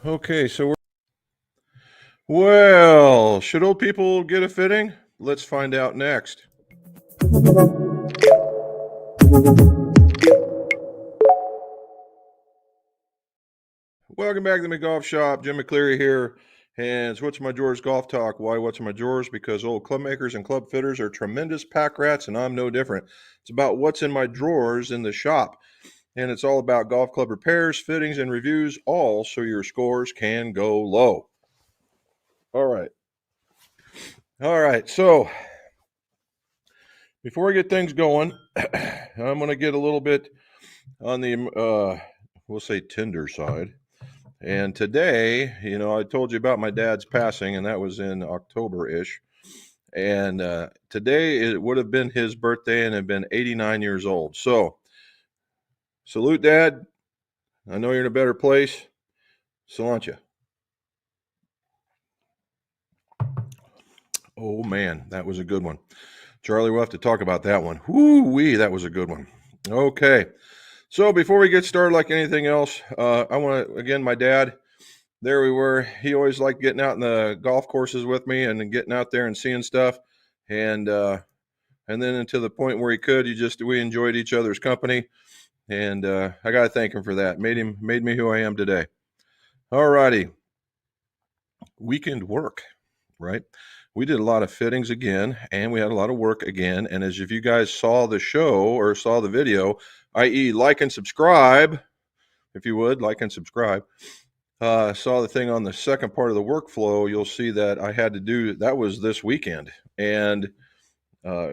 Okay, well, should old people get a fitting? Let's find out next. Welcome back to the McGolf Shop. Jim McCleary here. And it's What's My Drawers Golf Talk. Why What's My Drawers? Because old club makers and club fitters are tremendous pack rats, and I'm no different. It's about what's in my drawers in the shop. And it's all about golf club repairs, fittings, and reviews, all so your scores can go low. All right. So before we get things going, I'm going to get a little bit on the, we'll say, tender side. And today, I told you about my dad's passing, and that was in October-ish. And today it would have been his birthday and had been 89 years old. So, salute, Dad. I know you're in a better place. Cilantro. Oh, man, that was a good one. Charlie, we'll have to talk about that one. Whoo-wee, that was a good one. Okay. So before we get started, like anything else, I want to, again, my dad, there we were. He always liked getting out in the golf courses with me and getting out there and seeing stuff. And then until the point where he could, we enjoyed each other's company. And I got to thank him for that. Made me who I am today. All righty. Weekend work, right? We did a lot of fittings again, and we had a lot of work again. And as if you guys saw the show or saw the video, i.e. like and subscribe, if you would, like and subscribe, saw the thing on the second part of the workflow, you'll see that I had to do, that was this weekend. And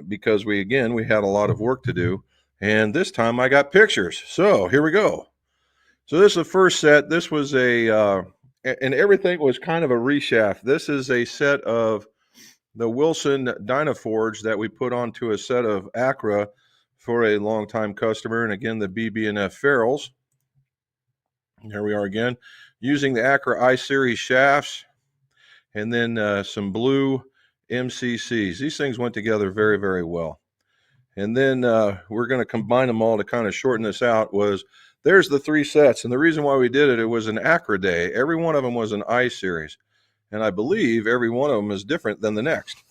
because we had a lot of work to do. And this time I got pictures. So here we go. So this is the first set. This was and everything was kind of a reshaft. This is a set of the Wilson Dynaforge that we put onto a set of Acra for a longtime customer. And again, the BB&F ferrules. Here we are again, using the Acra I-Series shafts and then some blue MCCs. These things went together very, very well. And then we're going to combine them all to kind of shorten this out. There's the three sets. And the reason why we did it was an Acra day. Every one of them was an I-Series. And I believe every one of them is different than the next.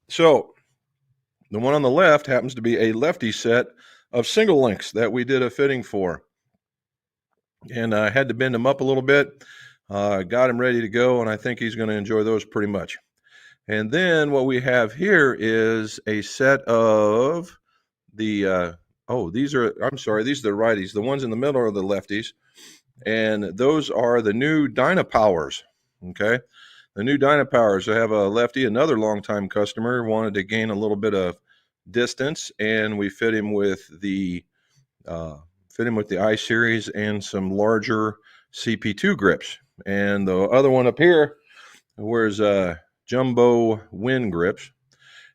So the one on the left happens to be a lefty set of single links that we did a fitting for. And I had to bend him up a little bit. Got him ready to go, and I think he's going to enjoy those pretty much. And then what we have here is a set of the, these are the righties. The ones in the middle are the lefties. And those are the new Dynapowers, okay? The new Dynapowers. I have a lefty, another longtime customer, wanted to gain a little bit of distance, and we fit him with the I-Series and some larger CP2 grips. And the other one up here wears jumbo Win grips.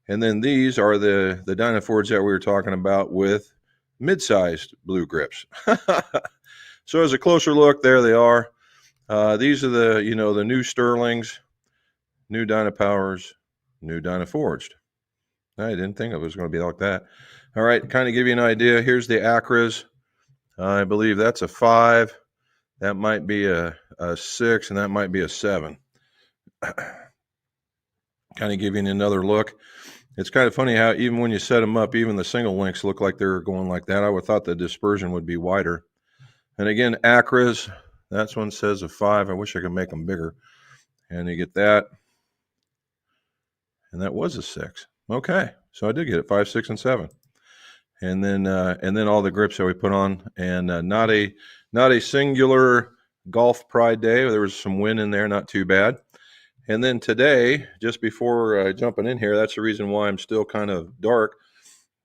And then these are the Dynaforges that we were talking about with mid-sized blue grips. So as a closer look, there they are. These are the new Sterlings, new Dynapowers, new Dynaforged. I didn't think it was going to be like that. All right, kind of give you an idea. Here's the Acras. I believe that's a 5. That might be a 6, and that might be a 7. Kind of give you another look. It's kind of funny how even when you set them up, even the single links look like they're going like that. I would have thought the dispersion would be wider. And again, Acras, that one says a 5. I wish I could make them bigger. And you get that. And that was a 6. Okay, so I did get it, 5, 6, and 7. And then all the grips that we put on, and not a singular golf pride day. There was some Win in there, not too bad. And then today, just before jumping in here, that's the reason why I'm still kind of dark.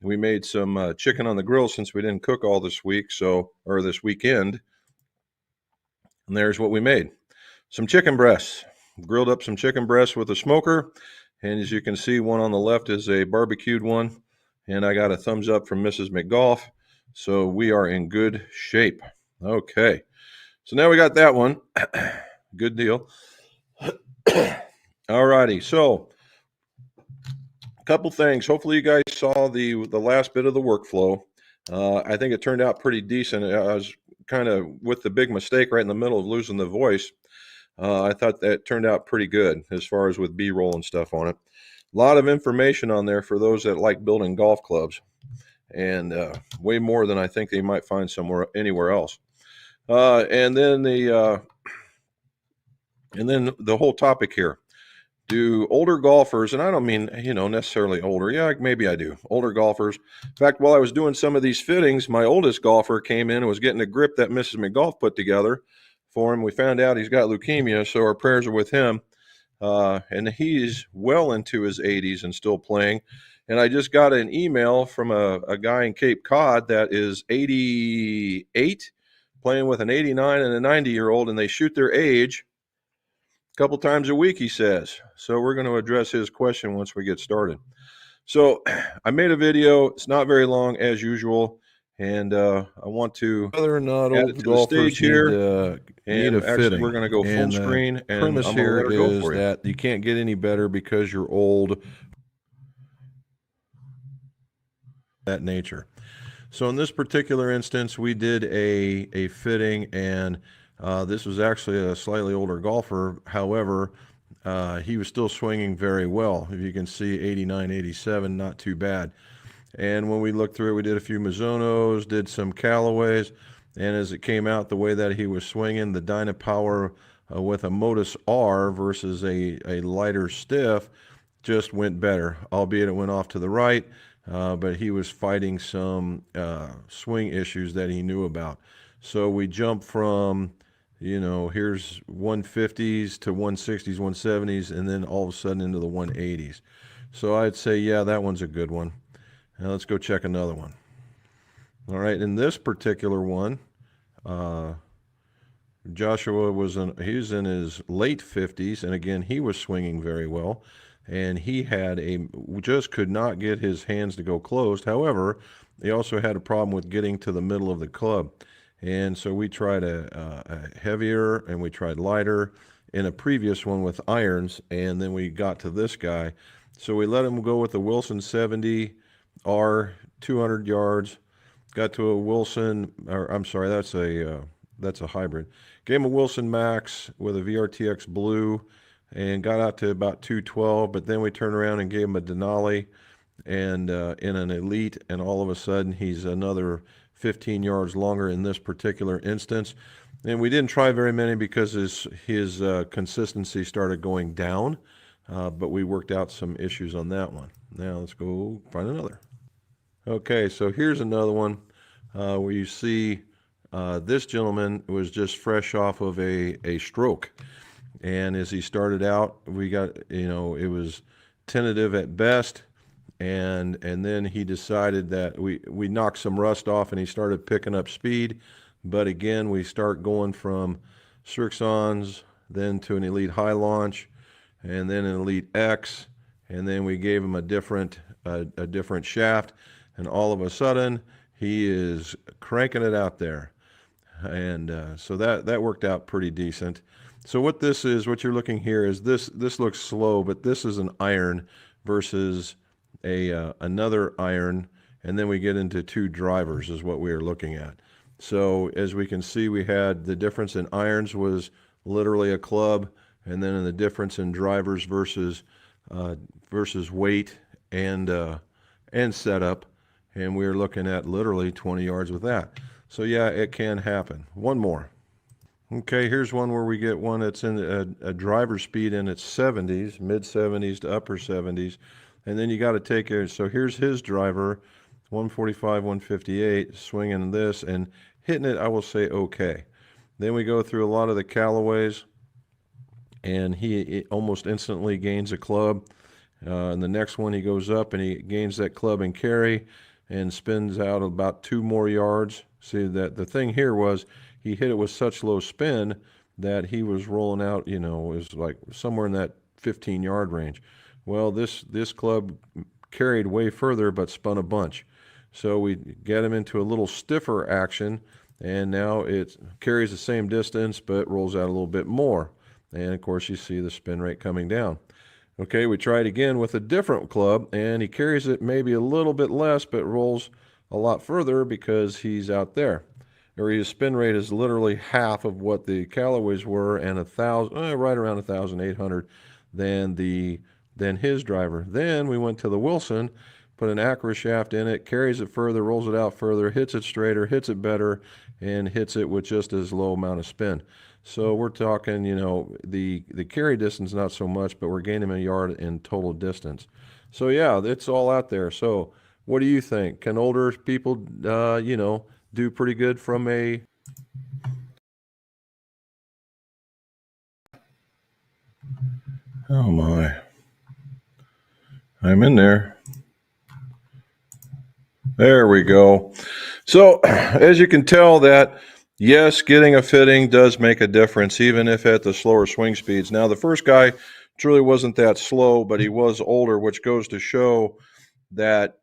We made some chicken on the grill since we didn't cook all this week, or this weekend. And there's what we made. Some chicken breasts. Grilled up some chicken breasts with a smoker. And as you can see, one on the left is a barbecued one. And I got a thumbs up from Mrs. McGolf. So we are in good shape. Okay. So now we got that one. Good deal. All righty. So a couple things. Hopefully you guys saw the last bit of the workflow. I think it turned out pretty decent. I was kind of with the big mistake right in the middle of losing the voice, I thought that turned out pretty good as far as with B-roll and stuff on it. A lot of information on there for those that like building golf clubs, and way more than I think they might find anywhere else. And then the whole topic here. Do older golfers, and I don't mean, necessarily older. Yeah, maybe I do. Older golfers. In fact, while I was doing some of these fittings, my oldest golfer came in and was getting a grip that Mrs. McGolf put together for him. We found out he's got leukemia, so our prayers are with him. And he's well into his 80s and still playing. And I just got an email from a guy in Cape Cod that is 88, playing with an 89 and a 90-year-old, and they shoot their age couple times a week, he says. So we're going to address his question once we get started. So I made a video. It's not very long as usual, and I want to whether or not add old it to the golfers stage here. need a Actually, fitting. we're going to go full screen, and Premise I'm going to here let her go is for you. that you can't get any better because you're old. That nature. So in this particular instance, we did a fitting, and this was actually a slightly older golfer. However, he was still swinging very well. If you can see, 89, 87, not too bad. And when we looked through it, we did a few Mizunos, did some Callaways, and as it came out, the way that he was swinging, the Dynapower with a Modus R versus a lighter stiff just went better, albeit it went off to the right. But he was fighting some swing issues that he knew about. So we jumped from, here's 150s to 160s, 170s, and then all of a sudden into the 180s. So I'd say, yeah, that one's a good one. Now let's go check another one. All right, in this particular one, Joshua was in his late 50s, and again, he was swinging very well. And he just could not get his hands to go closed. However, he also had a problem with getting to the middle of the club. And so we tried a heavier, and we tried lighter in a previous one with irons, and then we got to this guy. So we let him go with the Wilson 70 R, 200 yards. Got to a Wilson, or I'm sorry, that's a hybrid. Gave him a Wilson Max with a VRTX Blue, and got out to about 212, but then we turned around and gave him a Denali and in an Elite, and all of a sudden he's another 15 yards longer in this particular instance. And we didn't try very many because his consistency started going down, but we worked out some issues on that one. Now let's go find another. Okay, so here's another one where you see this gentleman was just fresh off of a stroke. And as he started out, we got, it was tentative at best. And then he decided that we knocked some rust off, and he started picking up speed. But again, we start going from Srixons, then to an Elite High Launch, and then an Elite X. And then we gave him a different shaft. And all of a sudden, he is cranking it out there. And so that worked out pretty decent. So what you're looking here is this looks slow, but this is an iron versus another iron, and then we get into two drivers is what we are looking at. So as we can see, we had the difference in irons was literally a club, and then in the difference in drivers versus weight and setup, and we are looking at literally 20 yards with that. So yeah, it can happen. One more. Okay, here's one where we get one that's in a driver speed in its 70s, mid 70s to upper 70s, and then you got to take it. So here's his driver, 145, 158, swinging this and hitting it, I will say, okay. Then we go through a lot of the Callaways, and he almost instantly gains a club. And the next one, he goes up and he gains that club and carry and spins out about 2 more yards. See, that the thing here was he hit it with such low spin that he was rolling out, it was like somewhere in that 15-yard range. Well, this club carried way further but spun a bunch. So we get him into a little stiffer action, and now it carries the same distance but rolls out a little bit more. And of course, you see the spin rate coming down. Okay, we try it again with a different club, and he carries it maybe a little bit less but rolls a lot further because he's out there. or his spin rate is literally half of what the Callaways were, and right around 1,800 than his driver. Then we went to the Wilson, put an Acura shaft in it, carries it further, rolls it out further, hits it straighter, hits it better, and hits it with just as low amount of spin. So we're talking, the carry distance not so much, but we're gaining a yard in total distance. So yeah, it's all out there. So what do you think? Can older people, do pretty good from a? Oh my. I'm in there. There we go. So as you can tell that, yes, getting a fitting does make a difference, even if at the slower swing speeds. Now, the first guy truly wasn't that slow, but he was older, which goes to show that,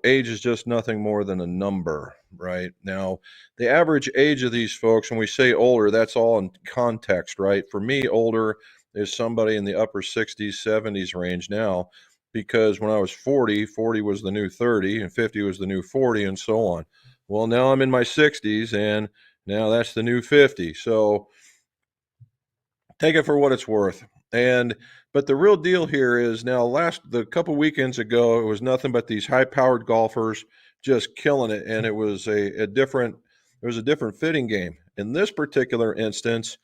age is just nothing more than a number, right? Now, the average age of these folks, when we say older, that's all in context, right? For me, older is somebody in the upper 60s, 70s range now, because when I was 40, 40 was the new 30 and 50 was the new 40 and so on. Well, now I'm in my 60s and now that's the new 50. So take it for what it's worth. But the real deal here is now the couple weekends ago, it was nothing but these high powered golfers just killing it. And it was a different fitting game. In this particular instance,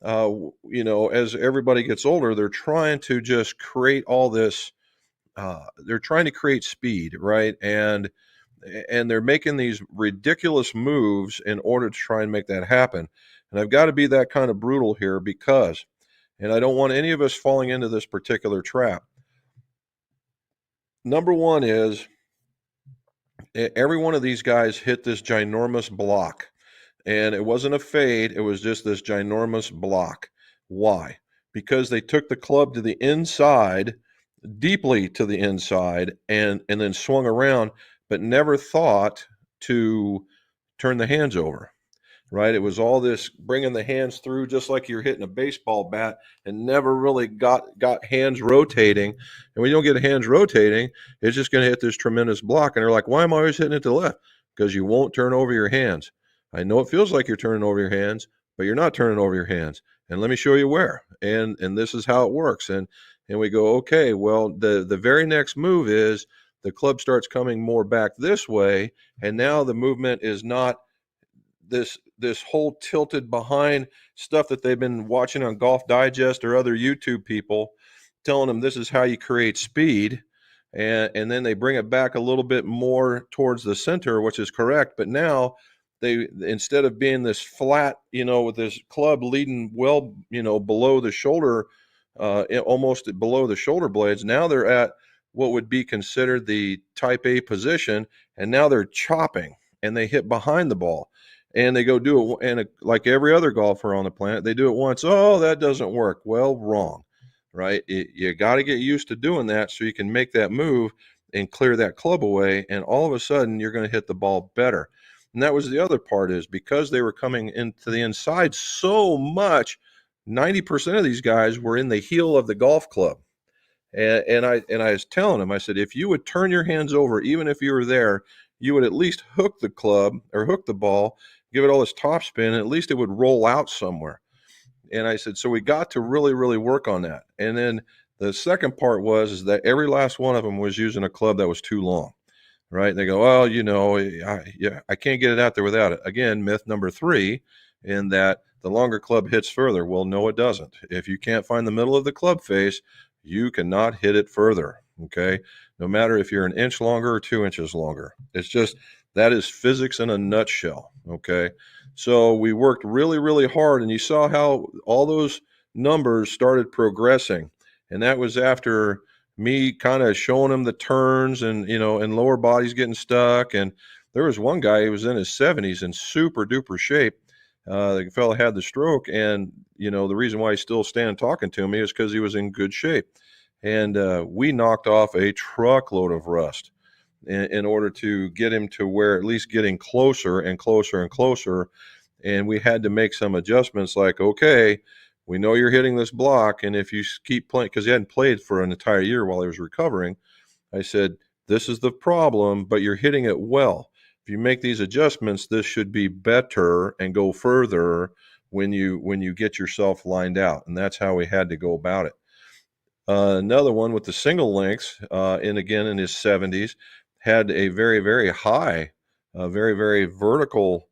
as everybody gets older, they're trying to just create all this. They're trying to create speed, right? And they're making these ridiculous moves in order to try and make that happen. And I've got to be that kind of brutal here because, and I don't want any of us falling into this particular trap. Number one is every one of these guys hit this ginormous block. And it wasn't a fade, it was just this ginormous block. Why? Because they took the club to the inside, deeply to the inside, and then swung around, but never thought to turn the hands over, right? It was all this bringing the hands through just like you're hitting a baseball bat and never really got hands rotating. And when you don't get hands rotating, it's just going to hit this tremendous block. And they're like, why am I always hitting it to the left? Because you won't turn over your hands. I know it feels like you're turning over your hands, but you're not turning over your hands. And let me show you where. And this is how it works. And we go, okay, well, the very next move is the club starts coming more back this way. And now the movement is not this whole tilted behind stuff that they've been watching on Golf Digest or other YouTube people telling them this is how you create speed. And then they bring it back a little bit more towards the center, which is correct. But now they, instead of being this flat, with this club leading well, below the shoulder, almost below the shoulder blades, now they're at what would be considered the type A position. And now they're chopping and they hit behind the ball. And they go do it, and like every other golfer on the planet, they do it once. Oh, that doesn't work. Well, wrong, right? You got to get used to doing that so you can make that move and clear that club away. And all of a sudden, you're going to hit the ball better. And that was the other part, is because they were coming into the inside so much, 90% of these guys were in the heel of the golf club. And I was telling them, I said, if you would turn your hands over, even if you were there, you would at least hook the club or hook the ball, give it all this top spin, and at least it would roll out somewhere. And I said, so we got to really, really work on that. And then the second part is that every last one of them was using a club that was too long, right? And they go, well, I can't get it out there without it. Again, myth number 3, in that the longer club hits further. Well, no, it doesn't. If you can't find the middle of the club face, you cannot hit it further. Okay. No matter if you're an inch longer or 2 inches longer. It's just, that is physics in a nutshell. Okay. So we worked really, really hard, and you saw how all those numbers started progressing. And that was after me kind of showing him the turns and, and lower bodies getting stuck. And there was one guy who was in his 70s in super duper shape. The fella had the stroke, and the reason why he's still standing talking to me is because he was in good shape. And we knocked off a truckload of rust in order to get him to where at least getting closer and closer and closer. And we had to make some adjustments, like, okay, we know you're hitting this block, and if you keep playing, because he hadn't played for an entire year while he was recovering, I said, this is the problem, but you're hitting it well. if you make these adjustments, this should be better and go further when you get yourself lined out. And that's how we had to go about it. Another one with the single lengths, again in his 70s, had a very, very high, very, very vertical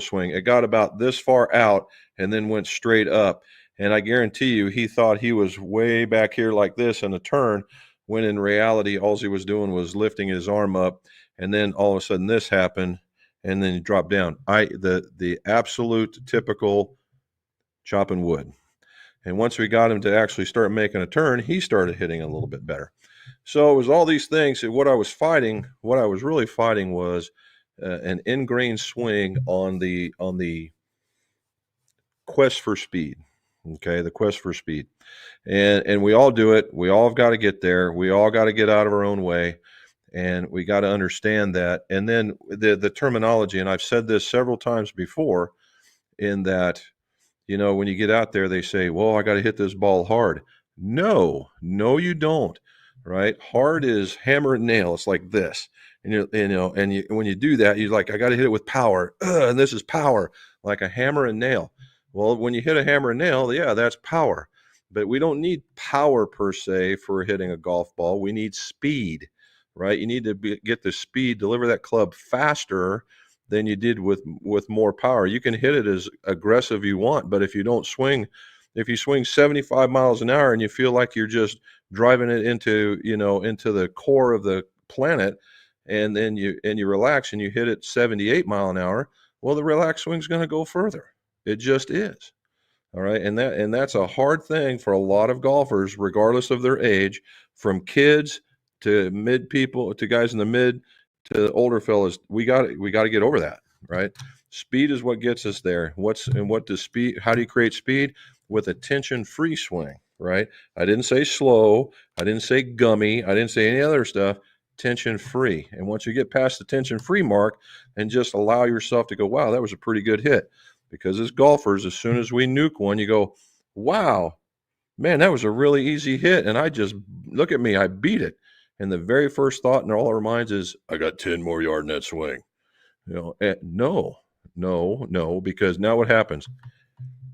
swing. It got about this far out and then went straight up. And I guarantee you, he thought he was way back here like this in a turn, when in reality, all he was doing was lifting his arm up. And then all of a sudden this happened, and then he dropped down. The absolute typical chopping wood. And once we got him to actually start making a turn, he started hitting a little bit better. So it was all these things. And what I was really fighting was an ingrained swing on the quest for speed. Okay, the quest for speed. And we all do it. We all have got to get there. We all got to get out of our own way. And we got to understand that. And then the terminology, and I've said this several times before, in that, when you get out there, they say, well, I got to hit this ball hard. No, you don't. Right? Hard is hammer and nail. It's like this. And when you do that, you're like, I got to hit it with power. And this is power, like a hammer and nail. Well, when you hit a hammer and nail, yeah, that's power. But we don't need power per se for hitting a golf ball. We need speed, right? You need to get the speed, deliver that club faster than you did with more power. You can hit it as aggressive you want, but if you swing 75 miles an hour and you feel like you're just driving it into the core of the planet, and then you relax and you hit it 78 mile an hour, well, the relaxed swing is going to go further. It just is. All right. And that's a hard thing for a lot of golfers, regardless of their age, from kids to mid people, to guys in the mid, to older fellas. We got to get over that, right? Speed is what gets us there. How do you create speed? With a tension-free swing, right? I didn't say slow. I didn't say gummy. I didn't say any other stuff. Tension-free. And once you get past the tension-free mark and just allow yourself to go, wow, that was a pretty good hit. Because as golfers, as soon as we nuke one, you go, wow, man, that was a really easy hit. And look at me, I beat it. And the very first thought in all our minds is, I got 10 more yards in that swing. No, because now what happens?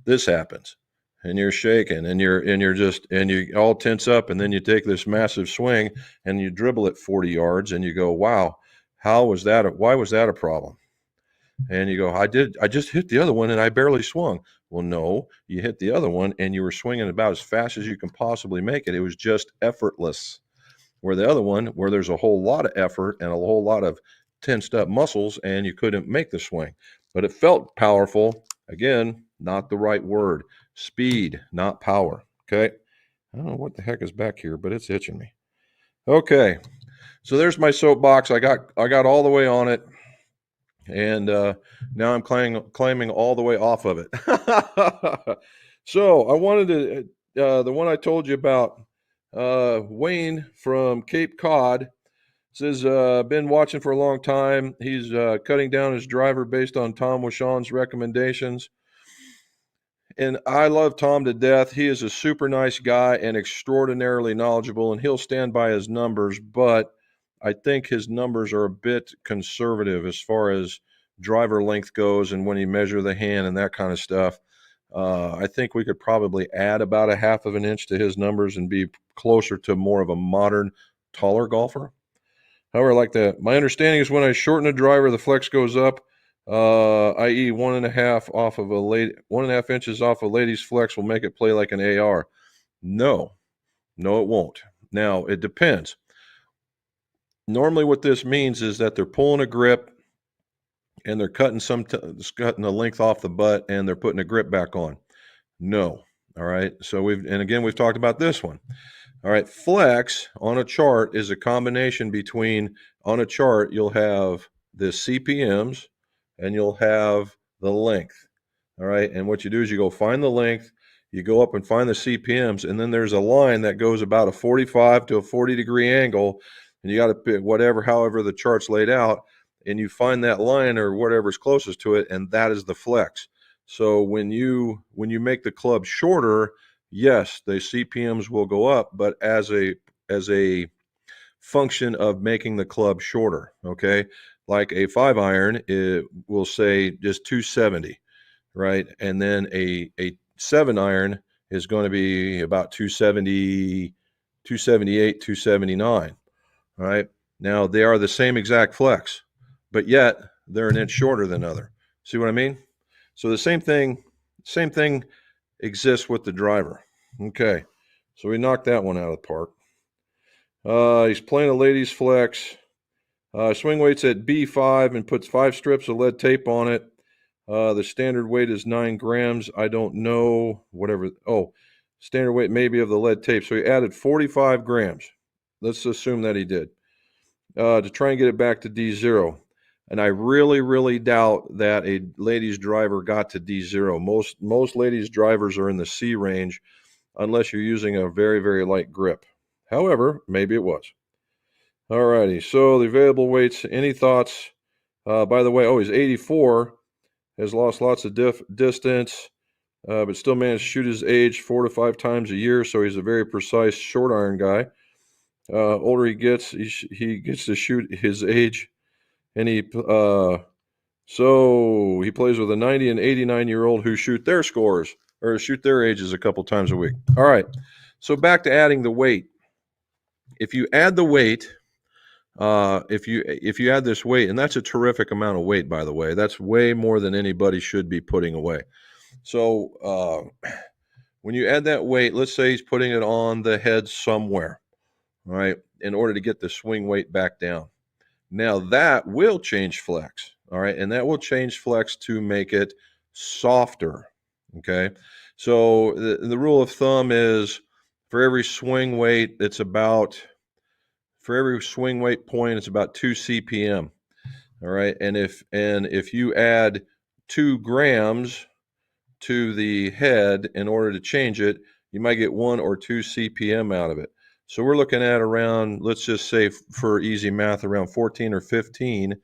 This happens. And you're shaking, and you all tense up, and then you take this massive swing and you dribble it 40 yards, and you go, wow, why was that a problem? And you go, I just hit the other one and I barely swung. Well, no, you hit the other one and you were swinging about as fast as you can possibly make it. It was just effortless. Where the other one, where there's a whole lot of effort and a whole lot of tensed up muscles, and you couldn't make the swing. But it felt powerful. Again, not the right word. Speed, not power. Okay. I don't know what the heck is back here, but it's itching me. Okay. So there's my soapbox. I got all the way on it. And now I'm climbing all the way off of it. So I wanted to, the one I told you about, Wayne from Cape Cod says, been watching for a long time. He's cutting down his driver based on Tom Washon's recommendations. And I love Tom to death. He is a super nice guy and extraordinarily knowledgeable, and he'll stand by his numbers, but I think his numbers are a bit conservative as far as driver length goes, and when you measure the hand and that kind of stuff. I think we could probably add about a half of an inch to his numbers and be closer to more of a modern, taller golfer. However, my understanding is when I shorten a driver, the flex goes up, i.e. 1.5 inches off a lady's flex will make it play like an AR. No, it won't. Now, it depends. Normally what this means is that they're pulling a grip and they're cutting the length off the butt and they're putting a grip back on. No. All right. So we've talked about this one. All right. Flex on a chart is a combination between, on a chart, you'll have the CPMs and you'll have the length. All right. And what you do is you go find the length, you go up and find the CPMs, and then there's a line that goes about a 45 to a 40-degree angle. And you got to pick however the chart's laid out, and you find that line or whatever's closest to it, and that is the flex. So when you make the club shorter, yes, the CPMs will go up, but as a function of making the club shorter. Okay, like a 5-iron, it will say just 270, right? And then a 7-iron is going to be about 270, 278, 279. All right. Now they are the same exact flex, but yet they're an inch shorter than other. See what I mean? So the same thing exists with the driver. Okay. So we knocked that one out of the park. He's playing a ladies flex. Swing weight's at B5 and puts 5 strips of lead tape on it. The standard weight is 9 grams. I don't know whatever. Oh, standard weight maybe of the lead tape. So he added 45 grams. Let's assume that he did. To try and get it back to D0. And I really, really doubt that a ladies driver got to D0. Most ladies drivers are in the C range unless you're using a very, very light grip. However, maybe it was. All righty. So the available weights, any thoughts? By the way, he's 84, has lost lots of distance, but still managed to shoot his age 4 to 5 times a year. So he's a very precise short iron guy. Older he gets, he gets to shoot his age, and so he plays with a 90 and 89-year-old who shoot their scores or shoot their ages a couple times a week. All right, so back to adding the weight. If you add the weight, if you add this weight, and that's a terrific amount of weight, by the way, that's way more than anybody should be putting away. So when you add that weight, let's say he's putting it on the head somewhere. All right, in order to get the swing weight back down. Now that will change flex. All right, and that will change flex to make it softer. Okay, so the rule of thumb is for every swing weight, for every swing weight point, it's about 2 CPM. All right, and if you add 2 grams to the head in order to change it, you might get 1 or 2 CPM out of it. So we're looking at around, let's just say for easy math, around 14 or 15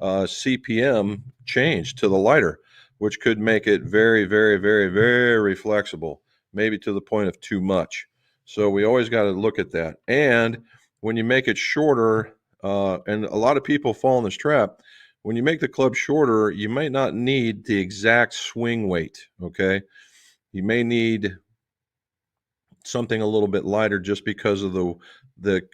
CPM change to the lighter, which could make it very, very, very, very flexible, maybe to the point of too much. So we always got to look at that. And when you make it shorter, and a lot of people fall in this trap, when you make the club shorter, you might not need the exact swing weight, okay? You may need something a little bit lighter just because of the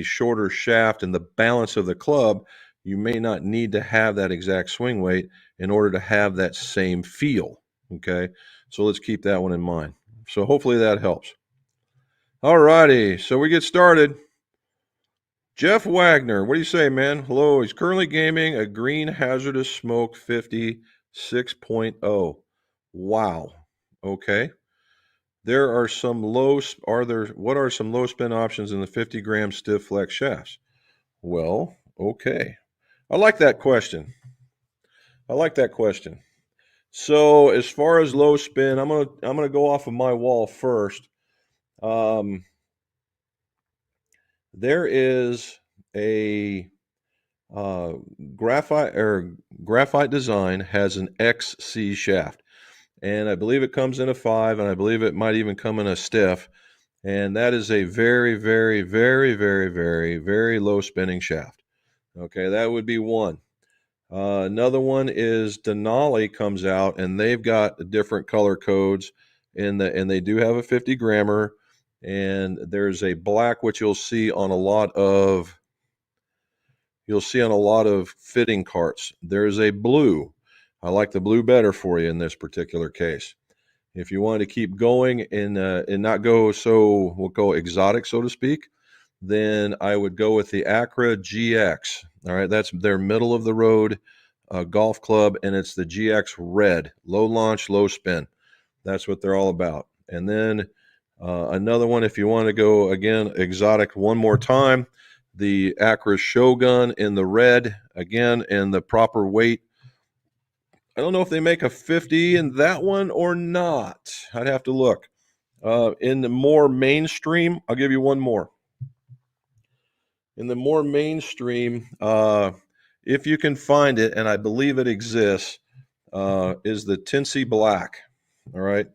shorter shaft and the balance of the club. You may not need to have that exact swing weight in order to have that same feel. Okay, so let's keep that one in mind. So hopefully that helps. All righty, so we get started. Jeff Wagner, what do you say, man? Hello, he's currently gaming a Green Hazardous Smoke 50 6.0. Wow. Okay. What are some low spin options in the 50 gram stiff flex shafts? Well, okay. I like that question. So as far as low spin, I'm gonna go off of my wall first. There is a Graphite Design has an XC shaft. And I believe it comes in a 5, and I believe it might even come in a stiff. And that is a very, very, very, very, very, very low spinning shaft. Okay, that would be one. Another one is Denali comes out, and they've got different color codes, and they do have a 50 grammer, and there's a black which you'll see on a lot of fitting carts. There's a blue. I like the blue better for you in this particular case. If you want to keep going and not go so, we'll go exotic, so to speak, then I would go with the Acra GX. All right, that's their middle of the road golf club, and it's the GX Red, low launch, low spin. That's what they're all about. And then another one, if you want to go again exotic one more time, the Acra Shogun in the red, again, in the proper weight. I don't know if they make a 50 in that one or not. I'd have to look. In the more mainstream, I'll give you one more. In the more mainstream, if you can find it, and I believe it exists, is the Tinsy Black. All right.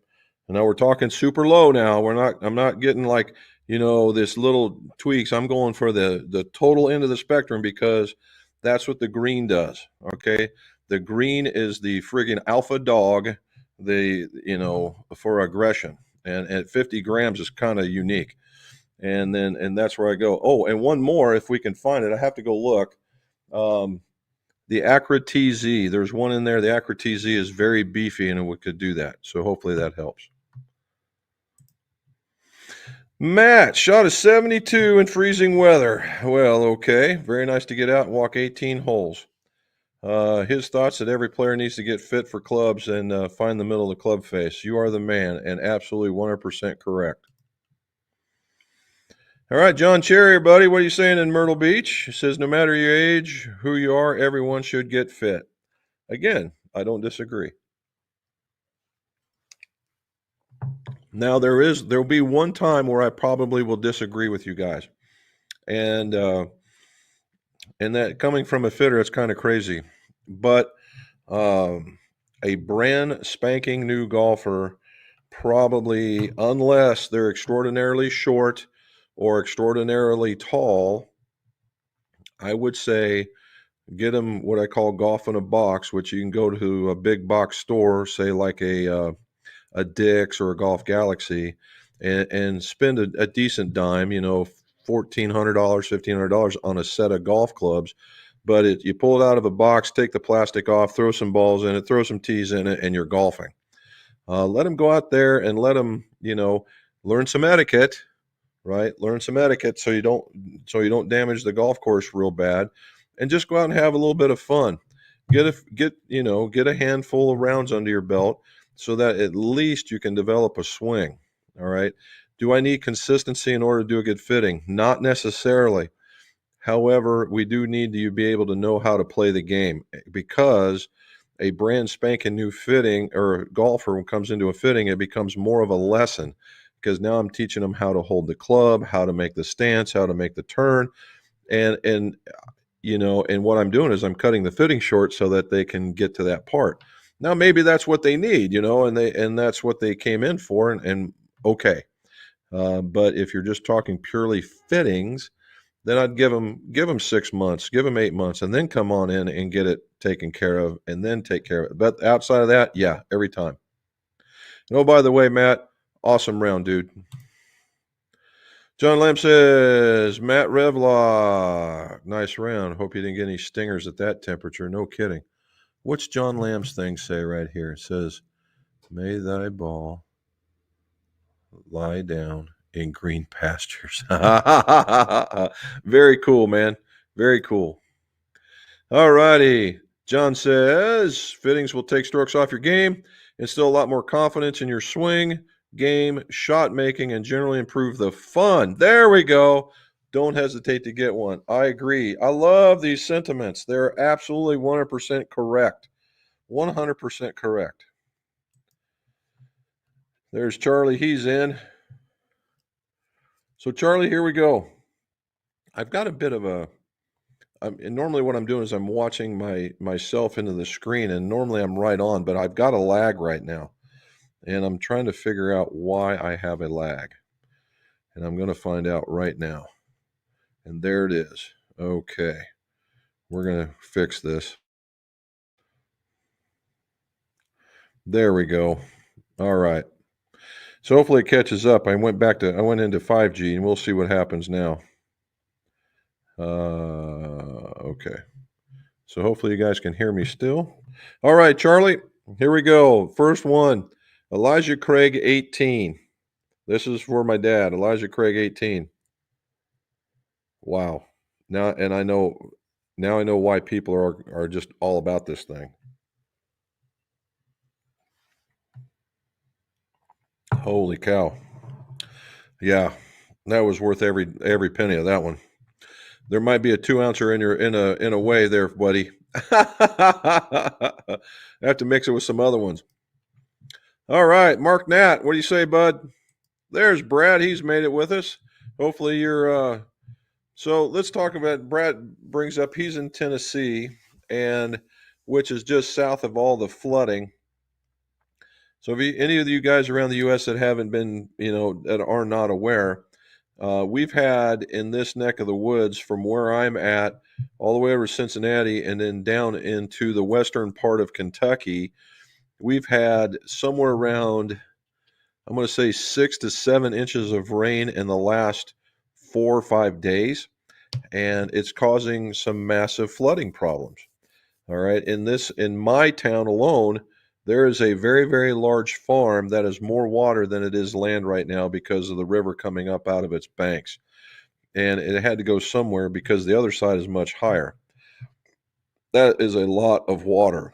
And now we're talking super low now. I'm not getting like, this little tweaks. I'm going for the total end of the spectrum because that's what the green does. Okay. The green is the friggin' alpha dog, for aggression. And at 50 grams is kind of unique. And that's where I go. Oh, and one more, if we can find it, I have to go look. The Acra TZ, there's one in there. The Acra TZ is very beefy and we could do that. So hopefully that helps. Matt shot a 72 in freezing weather. Well, okay. Very nice to get out and walk 18 holes. His thoughts that every player needs to get fit for clubs and find the middle of the club face. You are the man, and absolutely 100% correct. All right, John Cherry, buddy, what are you saying in Myrtle Beach? He says, no matter your age, who you are, everyone should get fit. Again, I don't disagree. Now, there'll be one time where I probably will disagree with you guys. And that coming from a fitter, it's kind of crazy. But a brand spanking new golfer, probably, unless they're extraordinarily short or extraordinarily tall, I would say get them what I call golf in a box, which you can go to a big box store, say like a Dick's or a Golf Galaxy, and spend a decent dime, $1,400, $1,500 on a set of golf clubs. But you pull it out of a box, take the plastic off, throw some balls in it, throw some tees in it, and you're golfing. Let them go out there and let them, learn some etiquette, right? Learn some etiquette so you don't damage the golf course real bad, and just go out and have a little bit of fun. Get a handful of rounds under your belt so that at least you can develop a swing. All right. Do I need consistency in order to do a good fitting? Not necessarily. However, we do need to be able to know how to play the game, because a brand spanking new fitting or a golfer who comes into a fitting, it becomes more of a lesson, because now I'm teaching them how to hold the club, how to make the stance, how to make the turn. And what I'm doing is I'm cutting the fitting short so that they can get to that part. Now, maybe that's what they need, and that's what they came in for, and okay. But if you're just talking purely fittings, then I'd give them 6 months, give them 8 months, and then come on in and get it taken care of, and then take care of it. But outside of that, yeah, every time. And oh, by the way, Matt, awesome round, dude. John Lamb says, Matt Revlock, nice round. Hope you didn't get any stingers at that temperature. No kidding. What's John Lamb's thing say right here? It says, may thy ball lie down in green pastures. Very cool, man. Very cool. All righty. John says, fittings will take strokes off your game, instill a lot more confidence in your swing, game, shot making, and generally improve the fun. There we go. Don't hesitate to get one. I agree. I love these sentiments. They're absolutely 100% correct. 100% correct. There's Charlie. He's in. So, Charlie, here we go. I've got a bit of and normally what I'm doing is I'm watching myself into the screen, and normally I'm right on, but I've got a lag right now, and I'm trying to figure out why I have a lag, and I'm going to find out right now. And there it is. Okay. We're going to fix this. There we go. All right. So hopefully it catches up. I went into 5G, and we'll see what happens now. Okay. So hopefully you guys can hear me still. All right, Charlie, here we go. First one, Elijah Craig, 18. This is for my dad, Elijah Craig, 18. Wow. Now I know why people are just all about this thing. Holy cow. Yeah, that was worth every penny of that one. There might be a 2-ouncer in a way there, buddy. I have to mix it with some other ones. All right, Mark Nat, what do you say, bud? There's Brad. He's made it with us. Hopefully you're so let's talk about, Brad brings up he's in Tennessee, and which is just south of all the flooding. So if any of you guys around the U.S. that haven't been, that are not aware, we've had in this neck of the woods from where I'm at all the way over to Cincinnati and then down into the western part of Kentucky, we've had somewhere around, I'm going to say 6 to 7 inches of rain in the last 4 or 5 days, and it's causing some massive flooding problems. All right, in my town alone, there is a very, very large farm that has more water than it is land right now because of the river coming up out of its banks. And it had to go somewhere because the other side is much higher. That is a lot of water.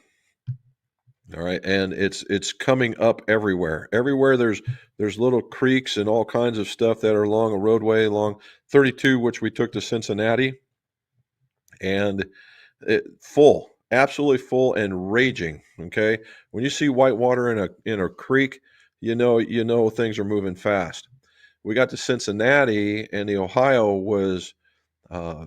All right, and it's coming up everywhere. Everywhere there's little creeks and all kinds of stuff that are along a roadway along 32, which we took to Cincinnati, and full, absolutely full and raging. Okay, when you see white water in a creek, you know things are moving fast. We got to Cincinnati, and the Ohio was,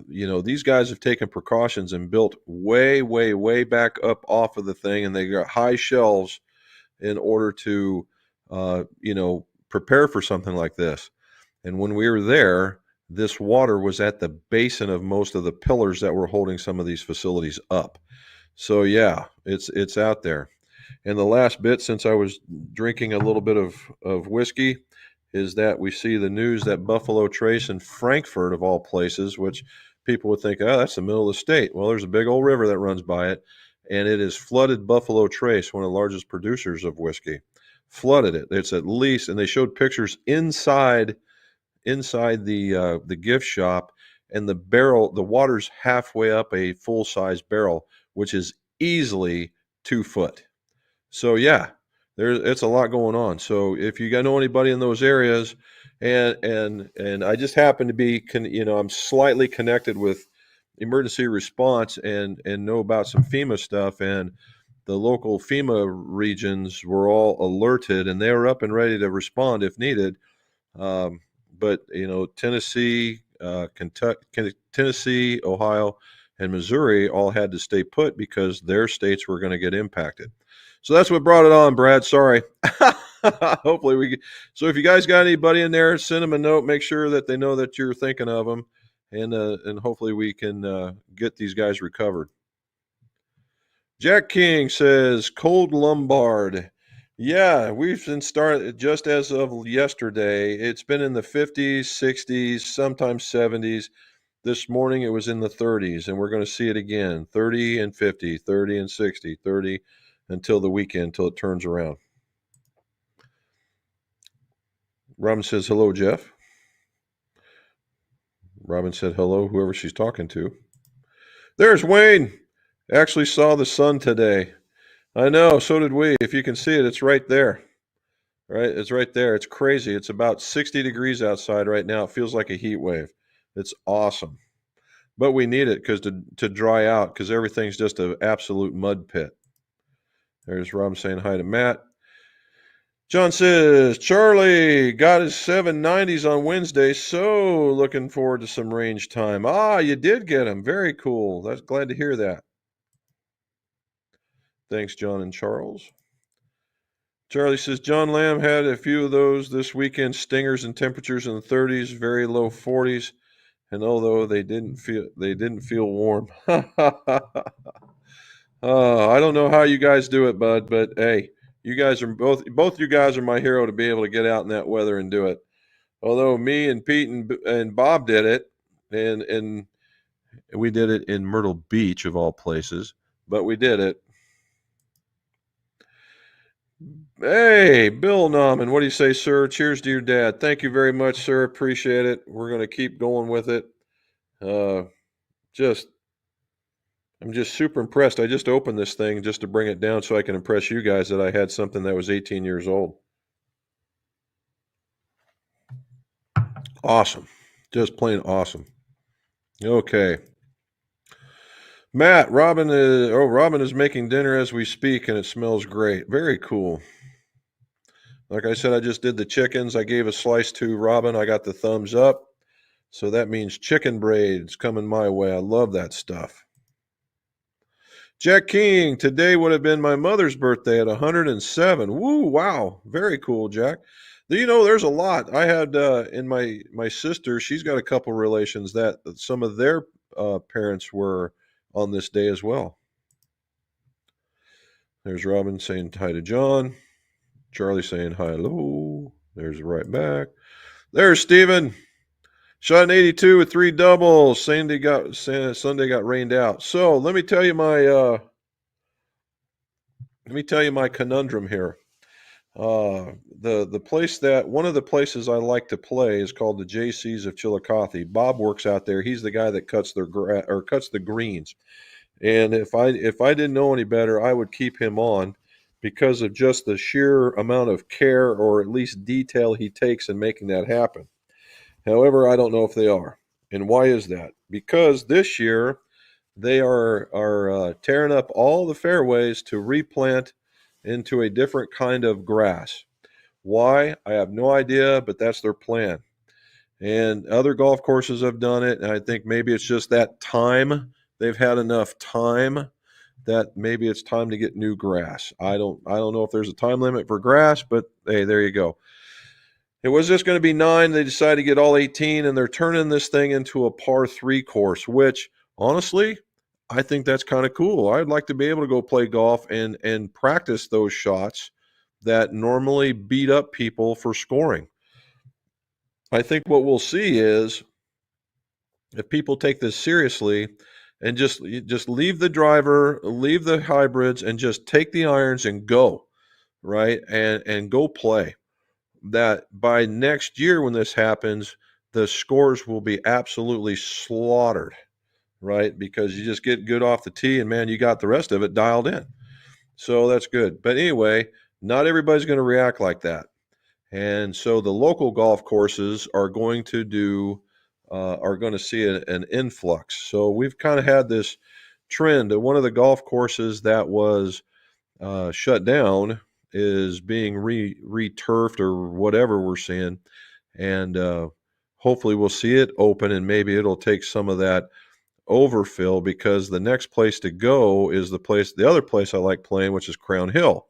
these guys have taken precautions and built way, way, way back up off of the thing, and they got high shelves in order to, prepare for something like this. And when we were there, this water was at the basin of most of the pillars that were holding some of these facilities up. So yeah, it's out there. And the last bit, since I was drinking a little bit of whiskey, is that we see the news that Buffalo Trace in Frankfort, of all places, which people would think, oh, that's the middle of the state. Well, there's a big old river that runs by it, and it has flooded Buffalo Trace, one of the largest producers of whiskey. Flooded it. It's at least, and they showed pictures inside the gift shop, and the water's halfway up a full size barrel, which is easily 2 foot. So yeah, it's a lot going on. So if you know anybody in those areas, and I just happen to be, I'm slightly connected with emergency response and know about some FEMA stuff, and the local FEMA regions were all alerted and they were up and ready to respond if needed. But Tennessee, Kentucky, Tennessee, Ohio, and Missouri all had to stay put because their states were going to get impacted. So that's what brought it on, Brad. Sorry. Hopefully so if you guys got anybody in there, send them a note. Make sure that they know that you're thinking of them, and hopefully we can get these guys recovered. Jack King says Cold Lombard. Yeah, we've been started just as of yesterday. It's been in the 50s, 60s, sometimes 70s. This morning it was in the 30s, and we're going to see it again. 30 and 50, 30 and 60, 30 until the weekend, until it turns around. Robin says, hello, Jeff. Robin said hello, whoever she's talking to. There's Wayne. Actually saw the sun today. I know, so did we. If you can see it, it's right there. Right? It's right there. It's crazy. It's about 60 degrees outside right now. It feels like a heat wave. It's awesome. But we need it to dry out, because everything's just an absolute mud pit. There's Rob saying hi to Matt. John says, Charlie got his 790s on Wednesday, so looking forward to some range time. Ah, you did get him. Very cool. That's glad to hear that. Thanks, John and Charles. Charlie says, John Lamb had a few of those this weekend, stingers and temperatures in the 30s, very low 40s, and although they didn't feel warm. I don't know how you guys do it, bud, but hey, you guys are both you guys are my hero to be able to get out in that weather and do it. Although me and Pete and Bob did it, and we did it in Myrtle Beach of all places, but we did it. Hey, Bill Nauman, what do you say, sir? Cheers to your dad. Thank you very much, sir. Appreciate it. We're going to keep going with it. I'm just super impressed. I just opened this thing just to bring it down so I can impress you guys that I had something that was 18 years old. Awesome. Just plain awesome. Okay. Matt, Robin is making dinner as we speak, and it smells great. Very cool. Like I said, I just did the chickens. I gave a slice to Robin. I got the thumbs up. So that means chicken braids coming my way. I love that stuff. Jack King, today would have been my mother's birthday at 107. Woo, wow. Very cool, Jack. There's a lot. I had in my sister. She's got a couple relations that some of their parents were on this day as well. There's Robin saying hi to John. Charlie saying hi, hello. There's right back. There's Steven. Shot an 82 with 3 doubles. Sunday got rained out. So let me tell you my conundrum here. The place that one of the places I like to play is called the JCs of Chillicothe. Bob works out there. He's the guy that cuts cuts the greens. And if I didn't know any better, I would keep him on because of just the sheer amount of care or at least detail he takes in making that happen. However, I don't know if they are. And why is that? Because this year they are tearing up all the fairways to replant into a different kind of grass. Why? I have no idea, but that's their plan. And other golf courses have done it. And I think maybe it's just that time. They've had enough time that maybe it's time to get new grass. I don't know if there's a time limit for grass, but hey, there you go. It was just going to be 9. They decided to get all 18, and they're turning this thing into a par 3 course, which honestly, I think that's kind of cool. I'd like to be able to go play golf and practice those shots that normally beat up people for scoring. I think what we'll see is if people take this seriously and just leave the driver, leave the hybrids, and just take the irons and go, right? And go play. That by next year when this happens, the scores will be absolutely slaughtered, right? Because you just get good off the tee and man, you got the rest of it dialed in. So that's good. But anyway, not everybody's going to react like that. And so the local golf courses are going to see an influx. So we've kind of had this trend. One of the golf courses that was shut down is being re-turfed or whatever we're seeing, and hopefully we'll see it open, and maybe it'll take some of that overfill because the next place to go is the other place I like playing, which is Crown Hill,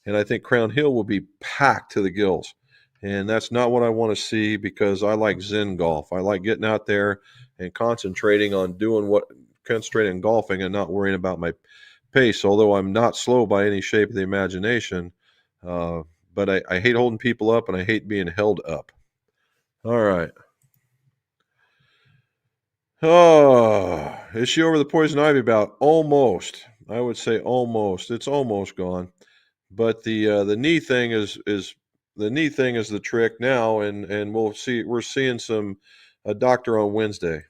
and I think Crown Hill will be packed to the gills. And that's not what I want to see because I like Zen golf. I like getting out there and concentrating on golfing and not worrying about my pace, although I'm not slow by any shape of the imagination. Uh, but I hate holding people up and I hate being held up. All right. Oh, is she over the poison ivy bout? Almost. I would say almost. It's almost gone. But the knee thing is the knee thing is the trick now, and we'll see. We're seeing a doctor on Wednesday.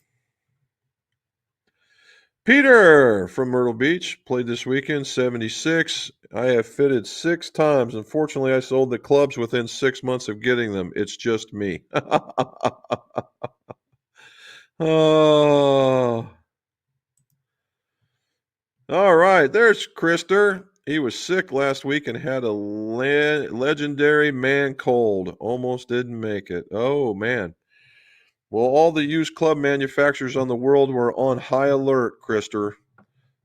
Peter from Myrtle Beach played this weekend, 76. I have fitted 6 times. Unfortunately, I sold the clubs within 6 months of getting them. It's just me. Oh. All right, there's Krister. He was sick last week and had a legendary man cold. Almost didn't make it. Oh, man. Well, all the used club manufacturers on the world were on high alert, Krister.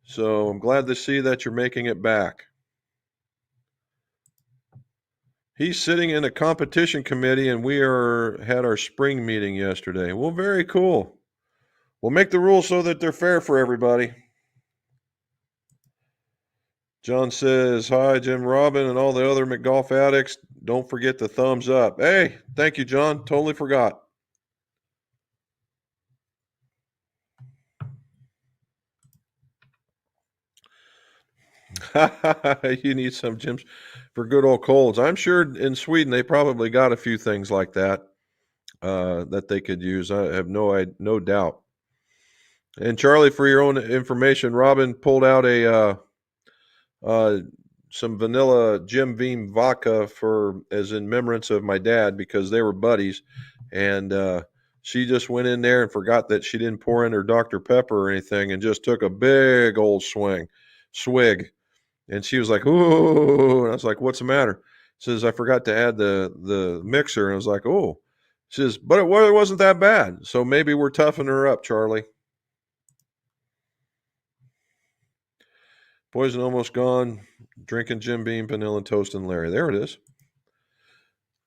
So I'm glad to see that you're making it back. He's sitting in a competition committee, and had our spring meeting yesterday. Well, very cool. We'll make the rules so that they're fair for everybody. John says, hi, Jim Robin, and all the other McGolf addicts. Don't forget the thumbs up. Hey, thank you, John. Totally forgot. You need some gyms for good old colds. I'm sure in Sweden they probably got a few things like that that they could use. I have no doubt. And Charlie, for your own information, Robin pulled out some vanilla Jim Beam vodka as in remembrance of my dad because they were buddies, and she just went in there and forgot that she didn't pour in her Dr. Pepper or anything, and just took a big old swig. And she was like, "Ooh!" And I was like, "What's the matter?" She says, "I forgot to add the mixer." And I was like, "Oh." She says, "But it wasn't that bad." So maybe we're toughing her up, Charlie. Poison almost gone. Drinking Jim Beam, Vanilla Toast, and Larry. There it is.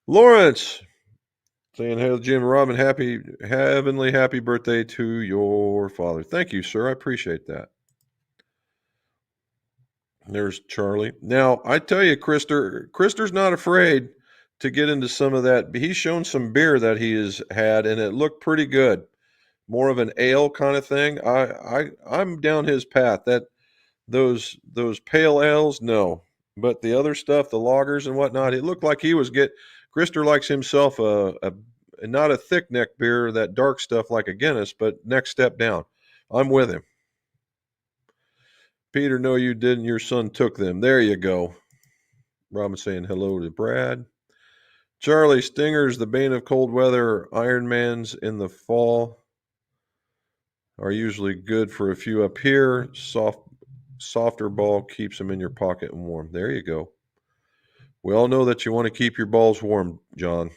Lawrence saying, hey, Jim and Robin, heavenly happy birthday to your father. Thank you, sir. I appreciate that. There's Charlie. Now, I tell you, Krister's not afraid to get into some of that. He's shown some beer that he has had, and it looked pretty good. More of an ale kind of thing. I'm down his path. Those pale ales, no. But the other stuff, the lagers and whatnot, it looked like he was Krister likes himself a not a thick neck beer, that dark stuff like a Guinness, but next step down. I'm with him. Peter, no, you didn't. Your son took them. There you go. Robin saying hello to Brad. Charlie, Stingers, the bane of cold weather. Ironmans in the fall are usually good for a few up here. Softer ball keeps them in your pocket and warm. There you go. We all know that you want to keep your balls warm, John.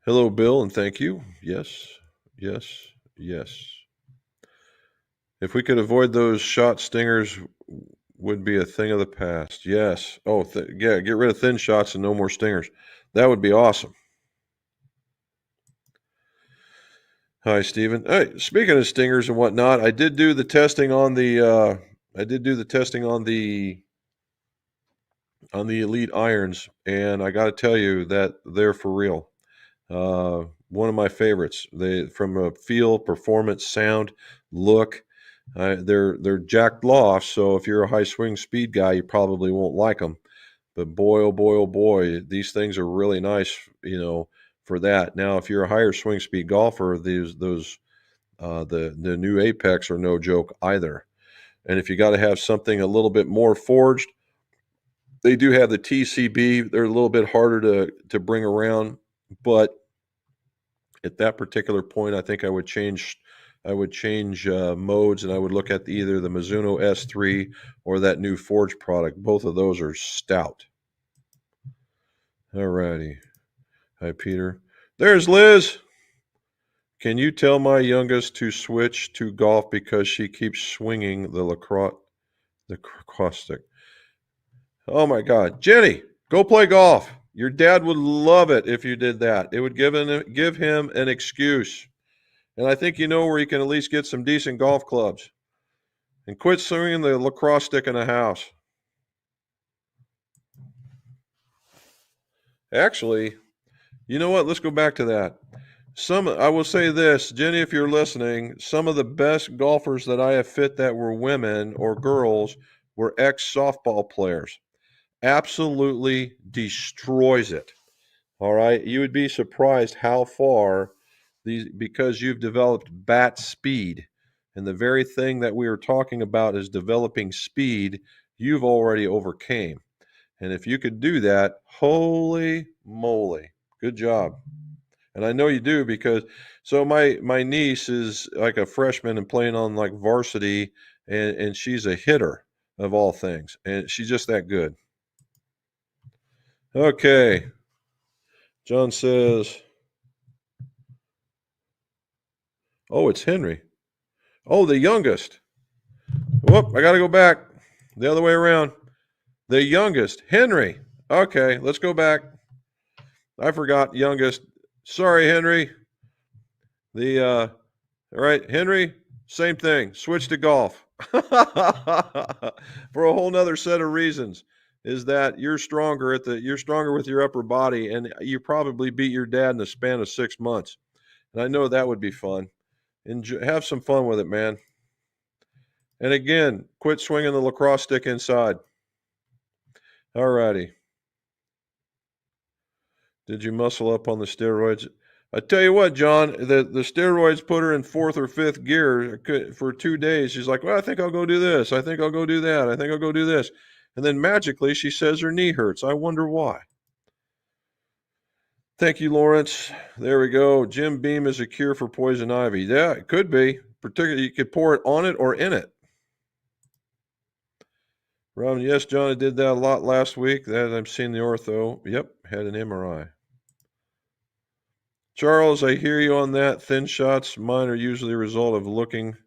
Hello, Bill, and thank you. Yes, yes, yes. If we could avoid those shot stingers, would be a thing of the past. Yes. Oh, yeah, get rid of thin shots and no more stingers. That would be awesome. Hi, Stephen. Hey, speaking of stingers and whatnot, I did do the testing on the Elite irons, and I got to tell you that they're for real. One of my favorites. They, from a feel, performance, sound, look, they're jacked loft. So if you're a high swing speed guy, you probably won't like them. But boy, oh boy, oh boy, these things are really nice. For that. Now, if you're a higher swing speed golfer, the new Apex are no joke either. And if you got to have something a little bit more forged, they do have the TCB. They're a little bit harder to bring around, but at that particular point, I think I would change modes, and I would look at either the Mizuno S3 or that new Forge product. Both of those are stout. All righty. Hi, Peter. There's Liz. Can you tell my youngest to switch to golf because she keeps swinging the lacrosse stick? Oh my God, Jenny, go play golf. Your dad would love it if you did that. It would give him an excuse. And I think you know where you can at least get some decent golf clubs. And quit swinging the lacrosse stick in the house. Actually, you know what? Let's go back to that. I will say this, Jenny, if you're listening, some of the best golfers that I have fit that were women or girls were ex-softball players. Absolutely destroys it. All right. You would be surprised how far because you've developed bat speed. And the very thing that we are talking about is developing speed, you've already overcame. And if you could do that, holy moly, good job. And I know you do because my niece is like a freshman and playing on like varsity, and she's a hitter of all things. And she's just that good. Okay. John says, oh, it's Henry. Oh, the youngest. Whoop, I got to go back. The other way around. The youngest, Henry. Okay, let's go back. I forgot youngest. Sorry, Henry. All right, Henry, same thing. Switch to golf. For a whole nother set of reasons. Is that you're stronger with your upper body, and you probably beat your dad in the span of 6 months. And I know that would be fun. Have some fun with it, man. And again, quit swinging the lacrosse stick inside. All righty. Did you muscle up on the steroids? I tell you what, John, the steroids put her in 4th or 5th gear for 2 days. She's like, well, I think I'll go do this. I think I'll go do that. I think I'll go do this. And then magically she says her knee hurts. I wonder why. Thank you, Lawrence. There we go. Jim Beam is a cure for poison ivy. Yeah, it could be. Particularly, you could pour it on it or in it. Robin, yes, John, I did that a lot last week. That I'm seeing the ortho. Yep, had an MRI. Charles, I hear you on that. Thin shots, mine are usually a result of looking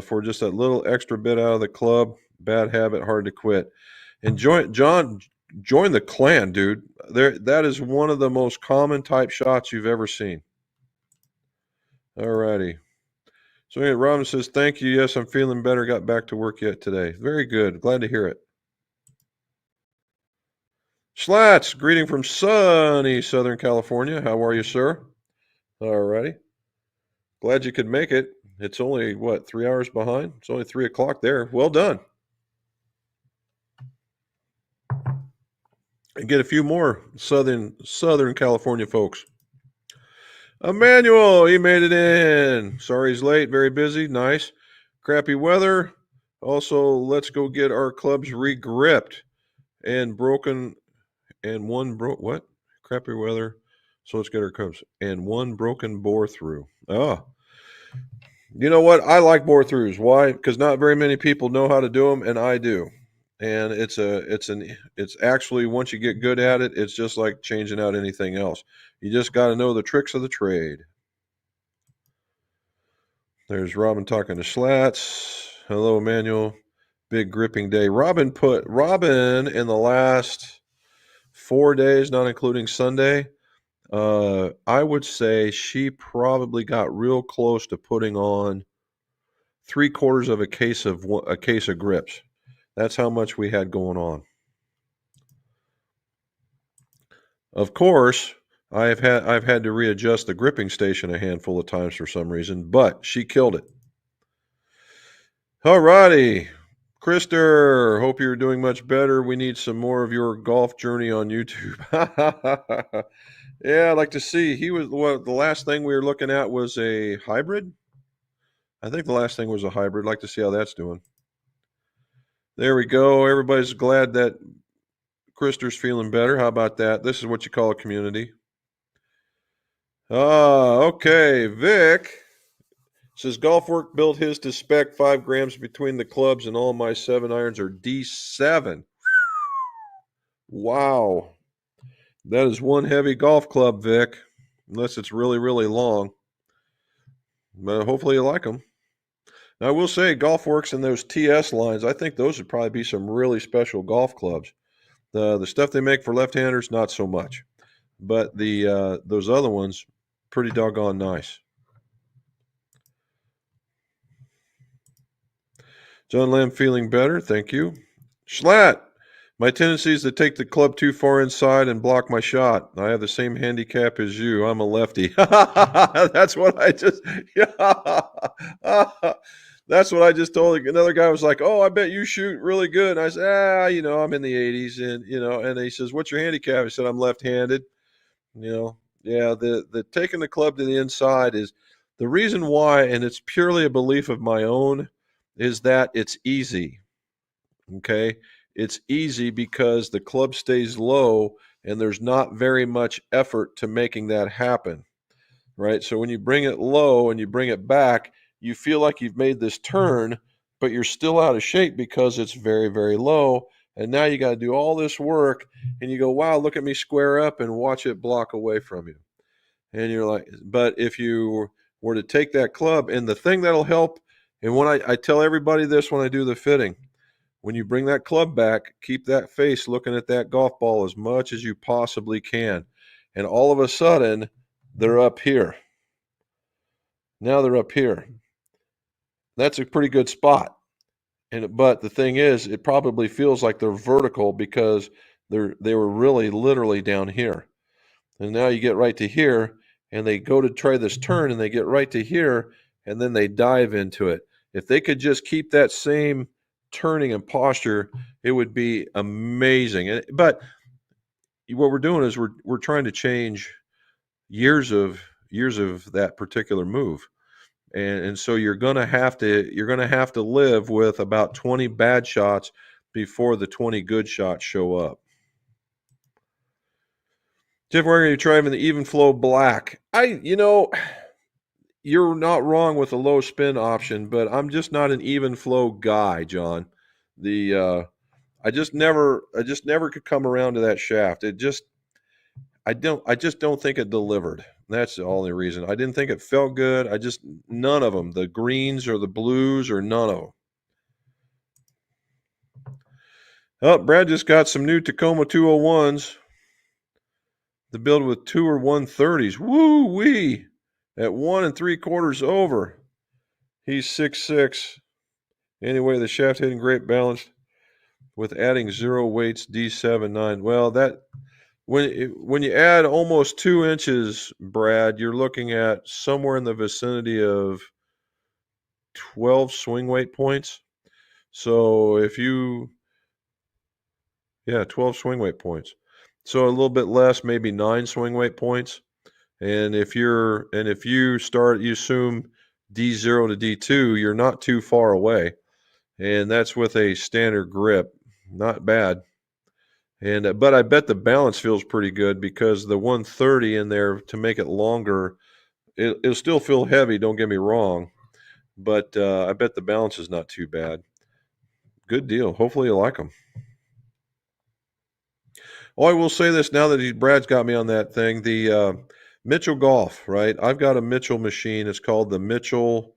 for just that little extra bit out of the club. Bad habit, hard to quit. And John, join the clan, dude. That is one of the most common type shots you've ever seen. Alrighty. So anyway, Robin says, thank you. Yes, I'm feeling better. Got back to work yet today. Very good. Glad to hear it. Slats, greeting from sunny Southern California. How are you, sir? Alrighty. Glad you could make it. It's only, what, 3 hours behind? It's only 3 o'clock there. Well done. And get a few more Southern California folks. Emmanuel, he made it in. Sorry he's late. Very busy. Nice. Crappy weather. Also, let's go get our clubs re-gripped and broken. And one what? Crappy weather. So let's get our clubs. And one broken bore through. Oh. You know what? I like bore throughs. Why? Because not very many people know how to do them, and I do. And it's actually, once you get good at it, it's just like changing out anything else. You just got to know the tricks of the trade. There's Robin talking to Slats. Hello, Emmanuel. Big gripping day. Robin in the last 4 days, not including Sunday. I would say she probably got real close to putting on 3/4 of a case of grips. That's how much we had going on. Of course, I've had to readjust the gripping station a handful of times for some reason, but she killed it. Alrighty. Krister, hope you're doing much better. We need some more of your golf journey on YouTube. Yeah, I'd like to see. The last thing we were looking at was a hybrid. I think the last thing was a hybrid. I'd like to see how that's doing. There we go. Everybody's glad that Krister's feeling better. How about that? This is what you call a community. Okay. Vic says Golfwork built his to spec 5 grams between the clubs, and all my 7 irons are D7. Wow. That is one heavy golf club, Vic, unless it's really, really long. But hopefully you like them. Now, I will say Golfworks and those TS lines, I think those would probably be some really special golf clubs. The stuff they make for left-handers, not so much. But those other ones, pretty doggone nice. John Lamb feeling better. Thank you. Schlatt. My tendency is to take the club too far inside and block my shot. I have the same handicap as you. I'm a lefty. That's what I just. That's what I just told another guy. Was like, "Oh, I bet you shoot really good." And I said, I'm in the 80s, and and he says, "What's your handicap?" I said, "I'm left-handed." Yeah. The taking the club to the inside is the reason why, and it's purely a belief of my own, is that it's easy. Okay. It's easy because the club stays low and there's not very much effort to making that happen, right? So when you bring it low and you bring it back, you feel like you've made this turn, but you're still out of shape because it's very, very low. And now you got to do all this work and you go, wow, look at me square up and watch it block away from you. And you're like, but if you were to take that club, and the thing that'll help, and when I tell everybody this when I do the fitting, when you bring that club back, keep that face looking at that golf ball as much as you possibly can. And all of a sudden, they're up here. Now they're up here. That's a pretty good spot. But the thing is, it probably feels like they're vertical because they were really literally down here. And now you get right to here, and they go to try this turn, and they get right to here, and then they dive into it. If they could just keep that same turning and posture, it would be amazing. But what we're doing is we're trying to change years of that particular move, and so you're gonna have to live with about 20 bad shots before the 20 good shots show up. Jeff, we're going to try the even flow black. You're not wrong with a low spin option, but I'm just not an even flow guy, John. I just never could come around to that shaft. I just don't think it delivered. That's the only reason. I didn't think it felt good. None of them, the greens or the blues or none of them. Oh, Brad just got some new Tacoma 201s. The build with 2 or 130s. Woo-wee! At 1 3/4 over. He's 6'6". Anyway, the shaft hitting great balance with adding 0 weights D79. Well, that when you add almost 2 inches, Brad, you're looking at somewhere in the vicinity of 12 swing weight points. So if you, 12 swing weight points. So a little bit less, maybe 9 swing weight points. And if you assume D0 to D2, you're not too far away. And that's with a standard grip. Not bad. And but I bet the balance feels pretty good because the 130 in there to make it longer, it'll still feel heavy, don't get me wrong. But I bet the balance is not too bad. Good deal. Hopefully you like them. Oh, I will say this now that Brad's got me on that thing. The Mitchell Golf, right? I've got a Mitchell machine. It's called the Mitchell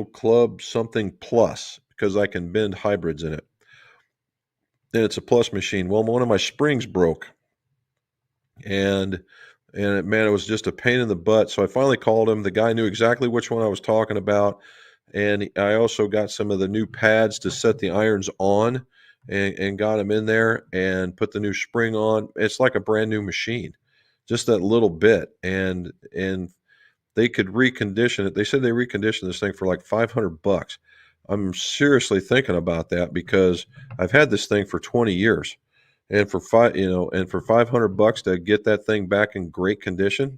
Club something plus because I can bend hybrids in it. And it's a plus machine. Well, one of my springs broke. And man, it was just a pain in the butt. So I finally called him. The guy knew exactly which one I was talking about. And I also got some of the new pads to set the irons on and got them in there and put the new spring on. It's like a brand new machine, just that little bit. And they could recondition it. They said they reconditioned this thing for like $500. I'm seriously thinking about that because I've had this thing for 20 years. And for $500 to get that thing back in great condition,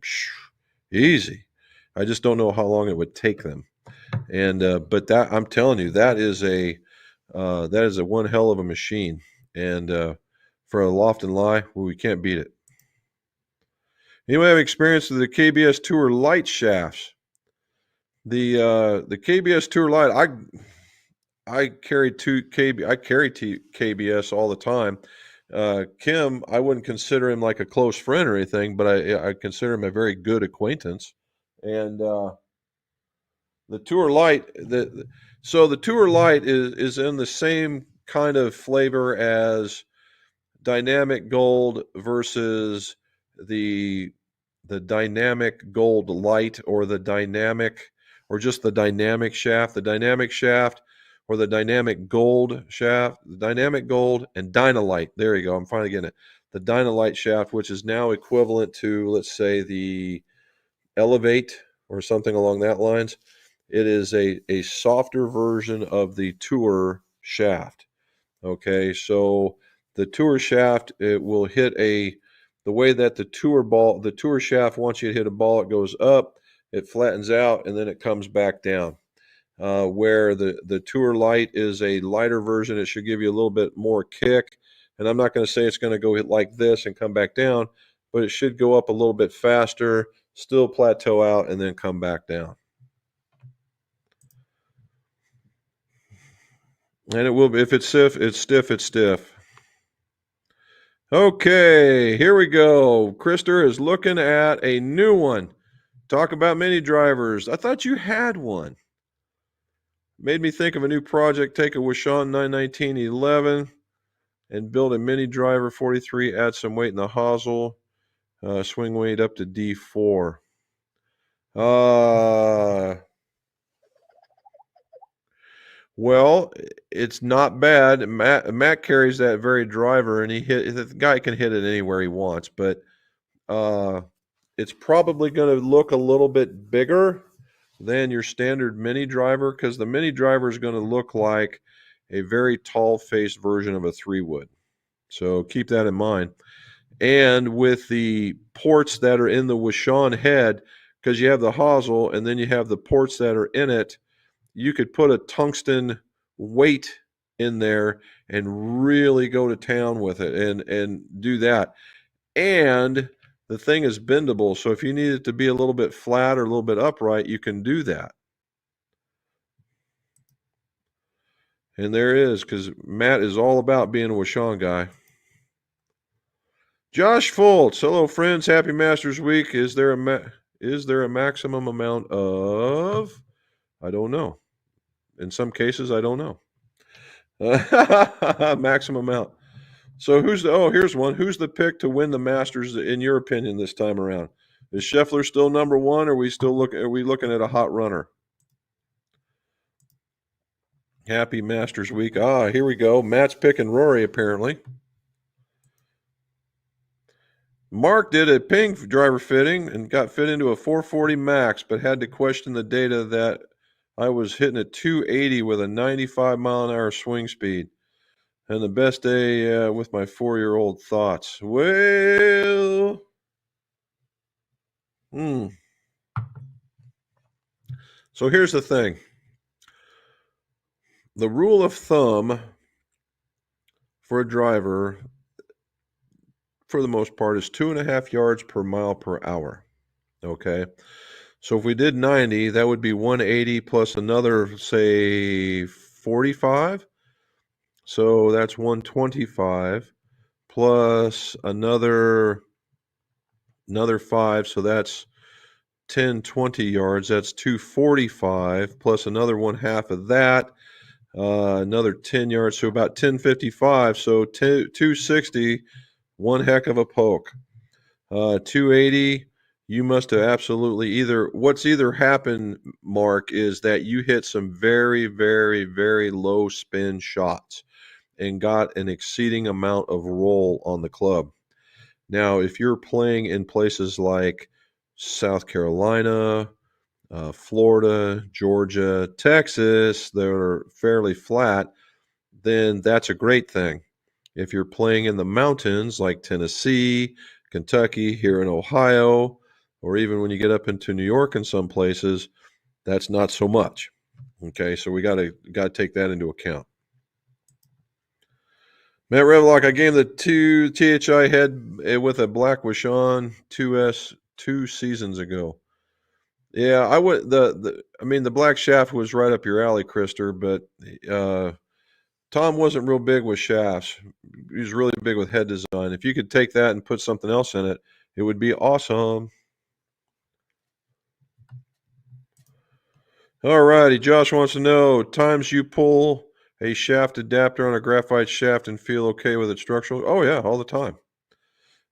easy. I just don't know how long it would take them. And but that I'm telling you, that is a one hell of a machine. And for a loft and lie, well, we can't beat it. Anyone have experience with the KBS Tour light shafts? The KBS Tour light, I carry KBS all the time. Kim, I wouldn't consider him like a close friend or anything, but I consider him a very good acquaintance. And the Tour Light, the Tour Light is in the same kind of flavor as Dynamic Gold versus the Dynamic Gold Light or the Dynamic or just the Dynamic shaft. The Dynamic shaft or the Dynamic Gold shaft, the Dynamic Gold and Dynalite. There you go. I'm finally getting it. The Dynalite shaft, which is now equivalent to, let's say, the Elevate or something along that lines. It is a softer version of the Tour shaft. Okay, so the Tour shaft, it will hit the way that the Tour shaft, once you hit a ball, it goes up, it flattens out, and then it comes back down. Where the Tour Light is a lighter version, it should give you a little bit more kick. And I'm not going to say it's going to go hit like this and come back down, but it should go up a little bit faster, still plateau out, and then come back down. And it will be, if it's stiff, it's stiff, it's stiff. Okay, here we go. Krister is looking at a new one. Talk about mini drivers. I thought you had one. Made me think of a new project. Take a Wishon 91911 and build a mini driver 43. Add some weight in the hosel. Swing weight up to D4. Well, it's not bad. Matt carries that very driver, and the guy can hit it anywhere he wants. But it's probably going to look a little bit bigger than your standard mini driver because the mini driver is going to look like a very tall-faced version of a 3-wood. So keep that in mind. And with the ports that are in the Wishon head, because you have the hosel and then you have the ports that are in it, you could put a tungsten weight in there and really go to town with it and do that. And the thing is bendable, so if you need it to be a little bit flat or a little bit upright, you can do that. And there it is, because Matt is all about being a Wishon guy. Josh Foltz, hello friends, happy Masters Week. Is there a maximum amount of? I don't know. In some cases, I don't know. Maximum amount. So here's one. Who's the pick to win the Masters in your opinion this time around? Is Scheffler still number one, or are we looking at a hot runner? Happy Masters week. Here we go. Matt's picking Rory, apparently. Mark did a ping driver fitting and got fit into a 440 max, but had to question the data that I was hitting a 280 with a 95 mile an hour swing speed. And the best day with my 4-year-old thoughts. Well, so here's the thing. The rule of thumb for a driver, for the most part, is 2.5 yards per mile per hour. Okay. So if we did 90, that would be 180 plus another, say, 45. So that's 125 plus another 5. So that's 10, 20 yards. That's 245 plus another 1/2 of that. Another 10 yards. So about 1055. So 260, one heck of a poke. 280. You must have absolutely what's either happened, Mark, is that you hit some very, very, very low spin shots and got an exceeding amount of roll on the club. Now, if you're playing in places like South Carolina, Florida, Georgia, Texas, that are fairly flat, then that's a great thing. If you're playing in the mountains like Tennessee, Kentucky, here in Ohio, or even when you get up into New York in some places, that's not so much. Okay, so we got to take that into account. Matt Revlock, I gave the 2 THI head with a black Wishon 2S 2 seasons ago. Yeah, I would the black shaft was right up your alley, Krister, but Tom wasn't real big with shafts. He was really big with head design. If you could take that and put something else in it, it would be awesome. All righty. Josh wants to know times you pull a shaft adapter on a graphite shaft and feel okay with it structurally. Oh yeah, all the time.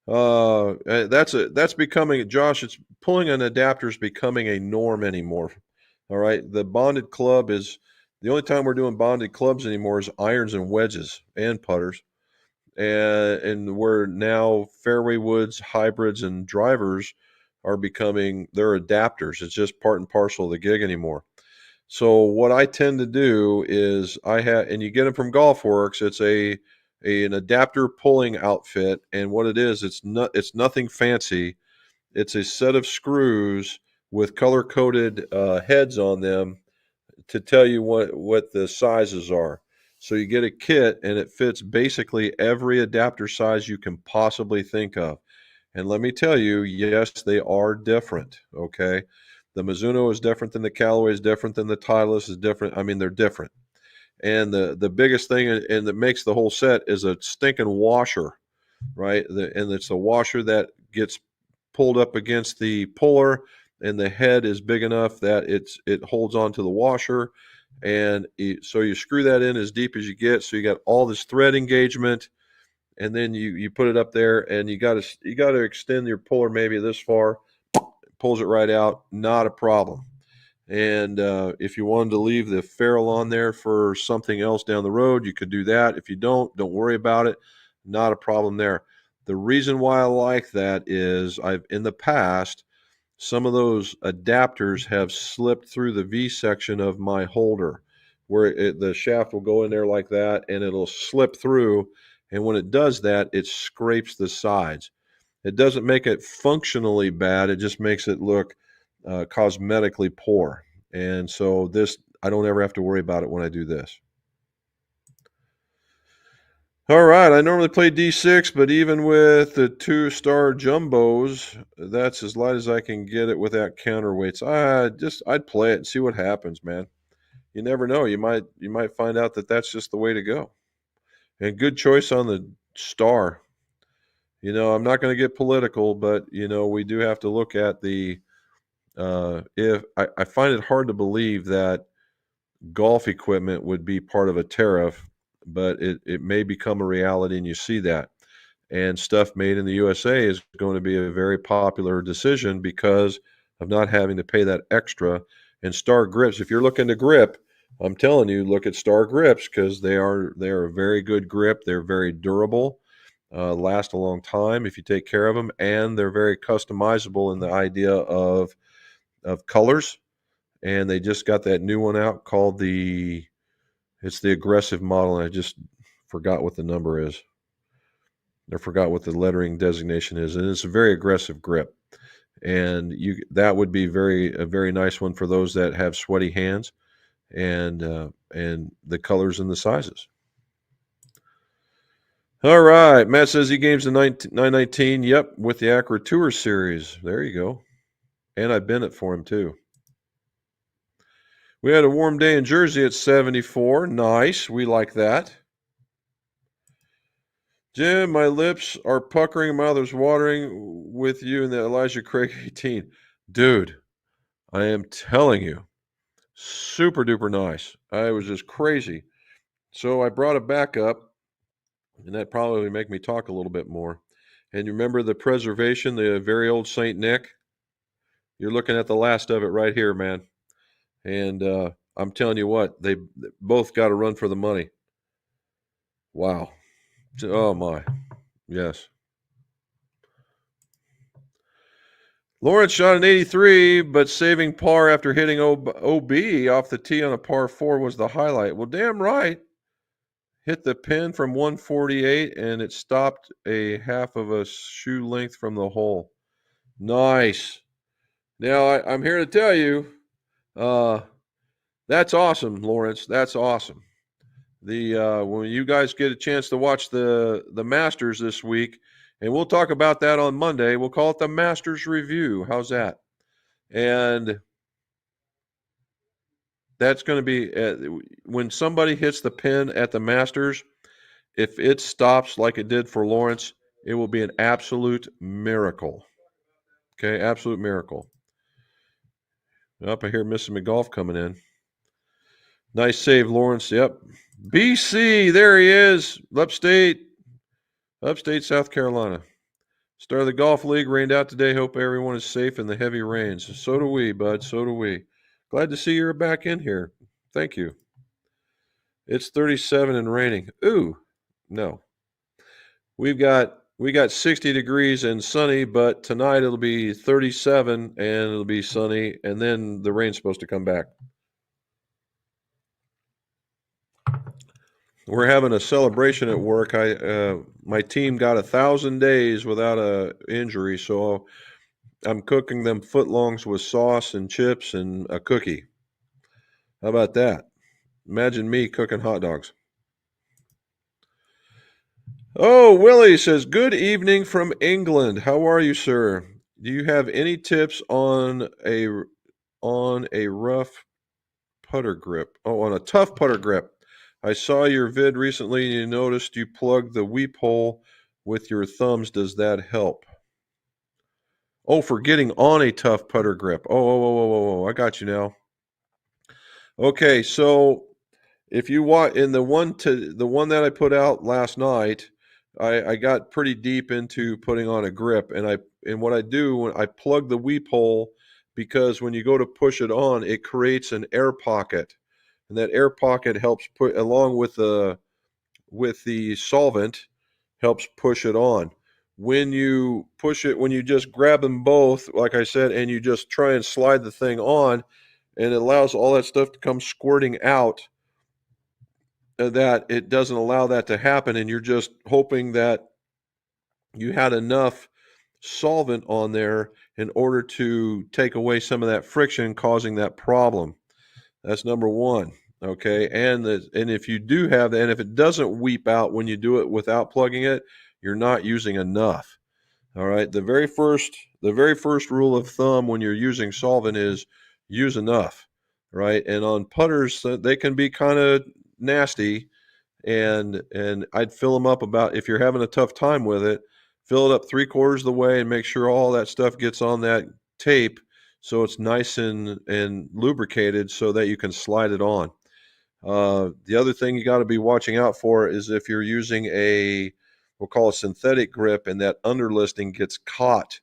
That's becoming, Josh. It's pulling an adapter is becoming a norm anymore. All right, the bonded club is the only time we're doing bonded clubs anymore is irons and wedges and putters, and where now fairway woods, hybrids, and drivers are becoming their adapters. It's just part and parcel of the gig anymore. So what I tend to do is and you get them from GolfWorks. It's an adapter pulling outfit, and what it is, it's nothing fancy. It's a set of screws with color coded heads on them to tell you what the sizes are. So you get a kit, and it fits basically every adapter size you can possibly think of. And let me tell you, yes, they are different. Okay. The Mizuno is different than the Callaway, is different than the Titleist, is different. I mean, they're different. And the biggest thing and that makes the whole set is a stinking washer, right? And it's a washer that gets pulled up against the puller, and the head is big enough that it holds on to the washer. And so you screw that in as deep as you get. So you got all this thread engagement, and then you put it up there, and you got to extend your puller maybe this far. Pulls it right out, not a problem. And if you wanted to leave the ferrule on there for something else down the road, you could do that. If you don't worry about it. Not a problem there. The reason why I like that is in the past, some of those adapters have slipped through the V section of my holder, where the shaft will go in there like that, and it'll slip through. And when it does that, it scrapes the sides. It doesn't make it functionally bad. It just makes it look cosmetically poor. And so I don't ever have to worry about it when I do this. All right, I normally play D6, but even with the 2-star jumbos, that's as light as I can get it without counterweights. I'd play it and see what happens, man. You never know. You might find out that that's just the way to go. And good choice on the star. I'm not going to get political, but we do have to look at the if I find it hard to believe that golf equipment would be part of a tariff but it may become a reality, and you see that. And stuff made in the USA is going to be a very popular decision because of not having to pay that extra. And Star Grips, if you're looking to grip, I'm telling you, look at Star Grips because they are a very good grip. They're very durable, last a long time if you take care of them, and they're very customizable in the idea of colors. And they just got that new one out called it's the aggressive model, and I just forgot what the number is. I forgot what the lettering designation is, and it's a very aggressive grip. And that would be a very nice one for those that have sweaty hands, and the colors and the sizes. All right, Matt says he games the 919. Yep, with the Acura Tour Series. There you go. And I've been it for him too. We had a warm day in Jersey at 74. Nice. We like that. Jim, my lips are puckering, my mouth is watering with you and the Elijah Craig 18. Dude, I am telling you, super duper nice. I was just crazy. So I brought it back up, and that probably make me talk a little bit more. And you remember the preservation, the very old St. Nick? You're looking at the last of it right here, man. And I'm telling you what, they both got to run for the money. Wow. Oh, my. Yes. Lawrence shot an 83, but saving par after hitting OB off the tee on a par 4 was the highlight. Well, damn right. Hit the pin from 148, and it stopped a half of a shoe length from the hole. Nice. Now, I'm here to tell you, that's awesome, Lawrence. That's awesome. When you guys get a chance to watch the Masters this week, and we'll talk about that on Monday. We'll call it the Masters Review. How's that? And that's going to be when somebody hits the pin at the Masters, if it stops like it did for Lawrence, it will be an absolute miracle. Okay, absolute miracle. Up, I hear Mrs. McGolf coming in. Nice save, Lawrence. Yep. BC, there he is. Upstate South Carolina. Start of the golf league rained out today. Hope everyone is safe in the heavy rains. So do we, bud. So do we. Glad to see you're back in here. Thank you. It's 37 and raining. Ooh, no. We got 60 degrees and sunny, but tonight it'll be 37 and it'll be sunny, and then the rain's supposed to come back. We're having a celebration at work. My team got 1,000 days without a injury, so I'm cooking them footlongs with sauce and chips and a cookie. How about that? Imagine me cooking hot dogs. Oh, Willie says, good evening from England. How are you, sir? Do you have any tips on a rough putter grip? Oh, on a tough putter grip. I saw your vid recently and you noticed you plugged the weep hole with your thumbs. Does that help? Oh, for getting on a tough putter grip. Oh, I got you now. Okay, so if you want in the one that I put out last night, I got pretty deep into putting on a grip, and what I do when I plug the weep hole, because when you go to push it on, it creates an air pocket, and that air pocket helps put along with the solvent, helps push it on. When you push it, when you just grab them both, like I said, and you just try and slide the thing on, and it allows all that stuff to come squirting out, that it doesn't allow that to happen, and you're just hoping that you had enough solvent on there in order to take away some of that friction causing that problem. That's number one. Okay, and if you do have that, and if it doesn't weep out when you do it without plugging it, you're not using enough. All right, the very first rule of thumb when you're using solvent is use enough, right? And on putters, they can be kind of nasty, and I'd fill them up about, if you're having a tough time with it, fill it up 3/4 of the way and make sure all that stuff gets on that tape so it's nice and lubricated so that you can slide it on. The other thing you got to be watching out for is if you're using we'll call a synthetic grip, and that underlisting gets caught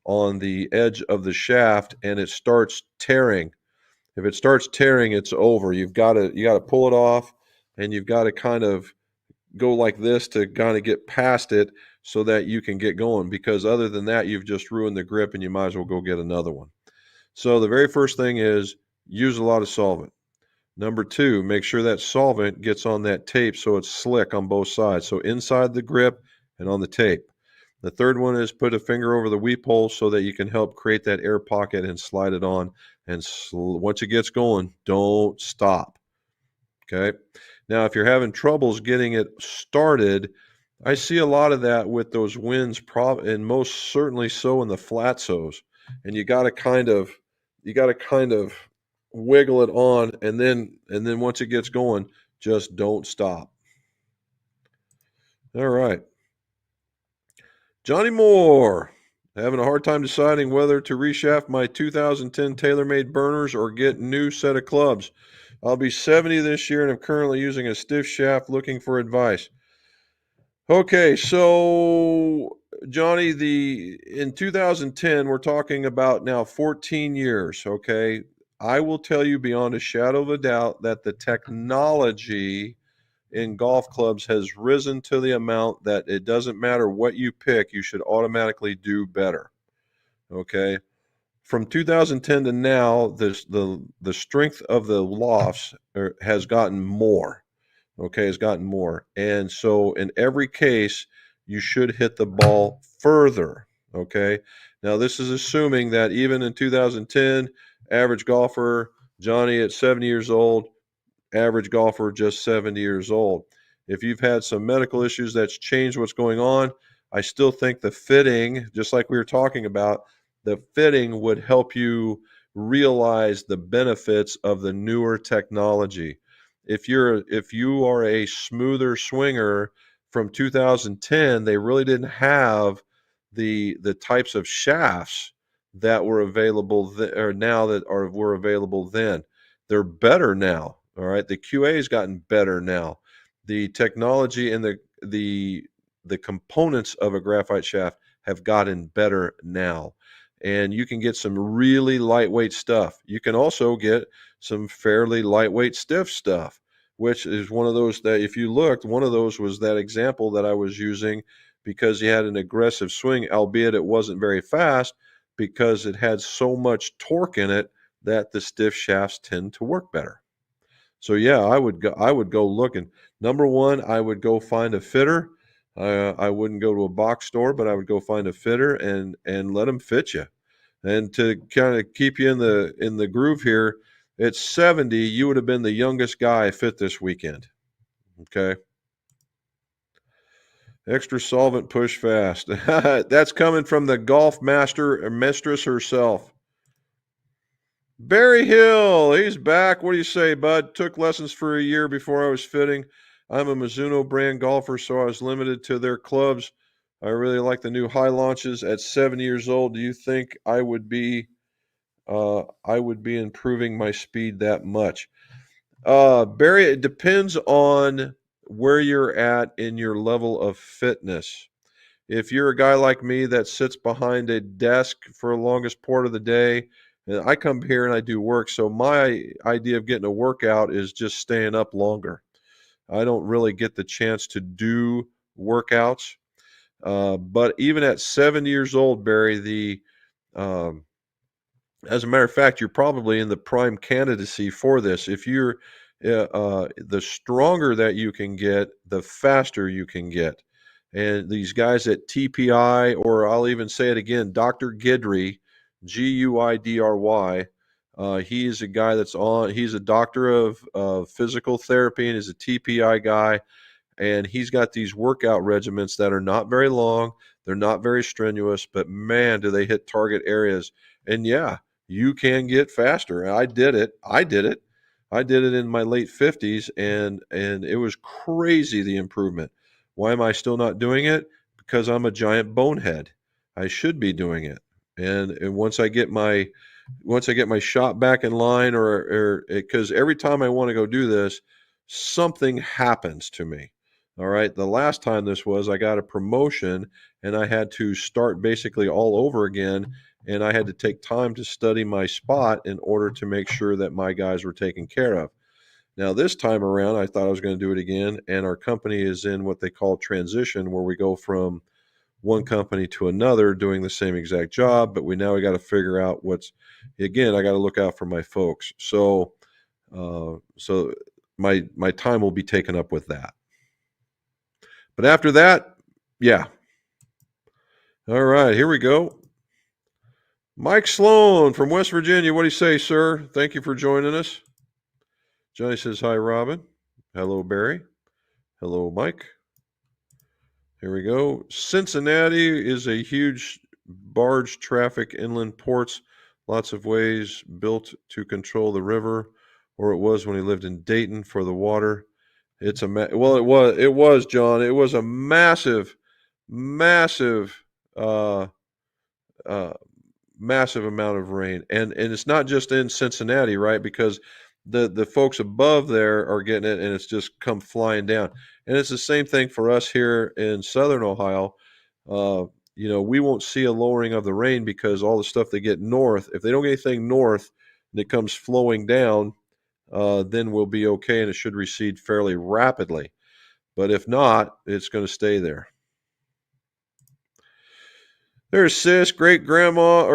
on the edge of the shaft and it starts tearing. If it starts tearing, it's over. You got to pull it off, and you've got to kind of go like this to kind of get past it so that you can get going, because other than that, you've just ruined the grip and you might as well go get another one. So the very first thing is use a lot of solvent. Number two, make sure that solvent gets on that tape so it's slick on both sides. So inside the grip and on the tape. The third one is put a finger over the weep hole so that you can help create that air pocket and slide it on. And once it gets going, don't stop. Okay. Now, if you're having troubles getting it started, I see a lot of that with those winds, and most certainly so in the flat sows. And you got to kind of wiggle it on, and then once it gets going, just don't stop. All right. Johnny Moore, having a hard time deciding whether to reshaft my 2010 TaylorMade burners or get new set of clubs. I'll be 70 this year and I'm currently using a stiff shaft, looking for advice. Okay, so Johnny, in 2010, we're talking about now 14 years, okay? I will tell you beyond a shadow of a doubt that the technology in golf clubs has risen to the amount that it doesn't matter what you pick, you should automatically do better. Okay. From 2010 to now, the strength of the lofts has gotten more. Okay, has gotten more. And so in every case, you should hit the ball further. Okay. Now, this is assuming that even in 2010, average golfer, Johnny at 70 years old, average golfer just 70 years old. If you've had some medical issues that's changed what's going on, I still think the fitting, just like we were talking about, the fitting would help you realize the benefits of the newer technology. If you are a smoother swinger from 2010, they really didn't have the types of shafts that were available or now that were available then. They're better now. All right, the QA has gotten better now. The technology and the components of a graphite shaft have gotten better now. And you can get some really lightweight stuff. You can also get some fairly lightweight stiff stuff, which is one of those that if you looked, one of those was that example that I was using because he had an aggressive swing, albeit it wasn't very fast, because it had so much torque in it that the stiff shafts tend to work better. So yeah, I would go looking. Number one, I would go find a fitter. I wouldn't go to a box store, but I would go find a fitter and let them fit you. And to kind of keep you in the groove here, at 70, you would have been the youngest guy fit this weekend. Okay. Extra solvent push fast. That's coming from the golf master or mistress herself. Barry Hill, he's back. What do you say, bud? Took lessons for a year before I was fitting. I'm a Mizuno brand golfer, so I was limited to their clubs. I really like the new high launches. At 7 years old, do you think I would be improving my speed that much? Barry, it depends on where you're at in your level of fitness. If you're a guy like me that sits behind a desk for the longest part of the day, and I come here and I do work, so my idea of getting a workout is just staying up longer. I don't really get the chance to do workouts. But even at 7 years old, Barry, um, as a matter of fact, you're probably in the prime candidacy for this. If you're the stronger that you can get, the faster you can get. And these guys at TPI, or I'll even say it again, Dr. Guidry, Guidry, he is a guy he's a doctor of physical therapy and is a TPI guy. And he's got these workout regimens that are not very long. They're not very strenuous, but man, do they hit target areas. And yeah, you can get faster. I did it. I did it in my late 50s, and it was crazy, the improvement. Why am I still not doing it? Because I'm a giant bonehead. I should be doing it. And once I get my shot back in line, or because every time I want to go do this, something happens to me. All right. The last time this was, I got a promotion and I had to start basically all over again. And I had to take time to study my spot in order to make sure that my guys were taken care of. Now, this time around, I thought I was going to do it again. And our company is in what they call transition, where we go from one company to another doing the same exact job. But we got to figure out again, I got to look out for my folks. So my time will be taken up with that. But after that, yeah. All right, here we go. Mike Sloan from West Virginia. What do you say, sir? Thank you for joining us. Johnny says, hi, Robin. Hello, Barry. Hello, Mike. Here we go. Cincinnati is a huge barge traffic inland ports. Lots of ways built to control the river, or it was when he lived in Dayton for the water. It's it was John. It was a massive uh, massive amount of rain, and it's not just in Cincinnati, right? Because the folks above there are getting it, and it's just come flying down. And it's the same thing for us here in Southern Ohio. We won't see a lowering of the rain because all the stuff they get north, if they don't get anything north that comes flowing down, then we'll be okay, and it should recede fairly rapidly. But if not, it's going to stay there. There's sis, great grandma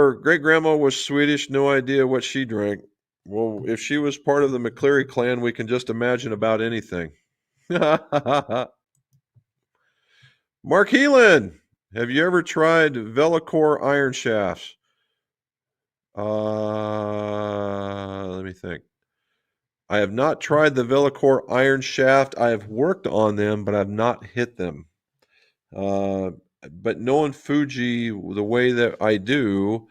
was Swedish. No idea what she drank. Well, if she was part of the McCleary clan, we can just imagine about anything. Mark Heelan, have you ever tried Velocor iron shafts? Let me think. I have not tried the Velocor iron shaft. I have worked on them, but I've not hit them. But knowing Fuji the way that I do,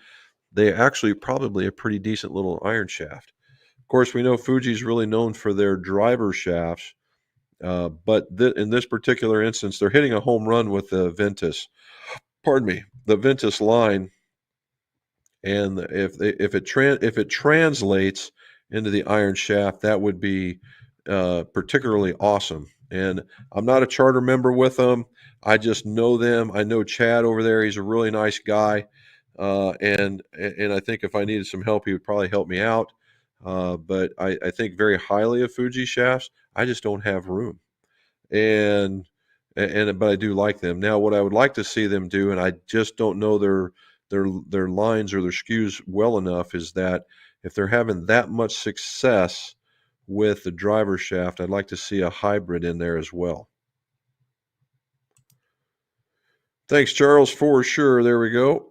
they actually probably a pretty decent little iron shaft. Of course, we know Fuji's really known for their driver shafts, but in this particular instance, they're hitting a home run with the Ventus. Pardon me, the Ventus line. And if it translates into the iron shaft, that would be particularly awesome. And I'm not a charter member with them. I just know them. I know Chad over there. He's a really nice guy. And I think if I needed some help, he would probably help me out. But I think very highly of Fuji shafts. I just don't have room. But I do like them. Now, what I would like to see them do, and I just don't know their lines or their SKUs well enough, is that if they're having that much success with the driver shaft, I'd like to see a hybrid in there as well. Thanks, Charles, for sure. There we go.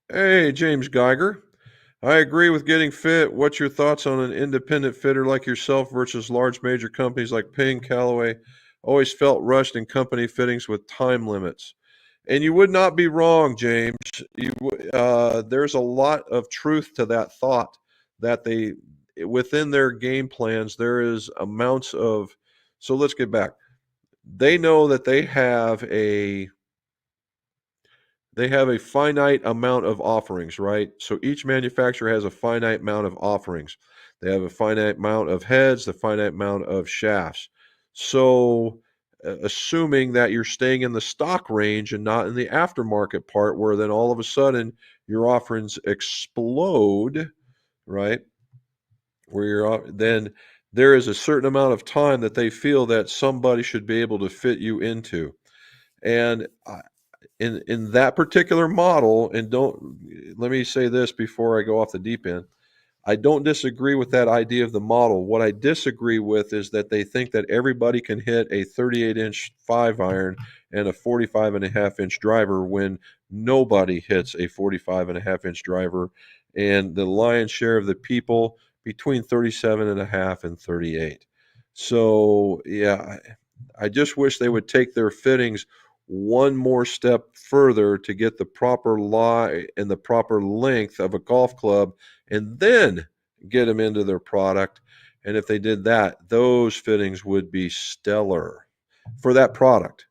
Hey, James Geiger. I agree with getting fit. What's your thoughts on an independent fitter like yourself versus large major companies like Ping, Callaway? Always felt rushed in company fittings with time limits. And you would not be wrong, James. There's a lot of truth to that thought, that within their game plans, there is amounts of. So let's get back. They know that they have a finite amount of offerings, right? So each manufacturer has a finite amount of offerings. They have a finite amount of heads, the finite amount of shafts. So assuming that you're staying in the stock range and not in the aftermarket part, where then all of a sudden your offerings explode, right? Then there is a certain amount of time that they feel that somebody should be able to fit you into. And in that particular model, and let me say this before I go off the deep end, I don't disagree with that idea of the model. What I disagree with is that they think that everybody can hit a 38-inch 5-iron and a 45.5-inch driver when nobody hits a 45.5-inch driver, and the lion's share of the people between 37.5 and 38. So yeah, I just wish they would take their fittings one more step further to get the proper lie and the proper length of a golf club, and then get them into their product. And if they did that, those fittings would be stellar for that product.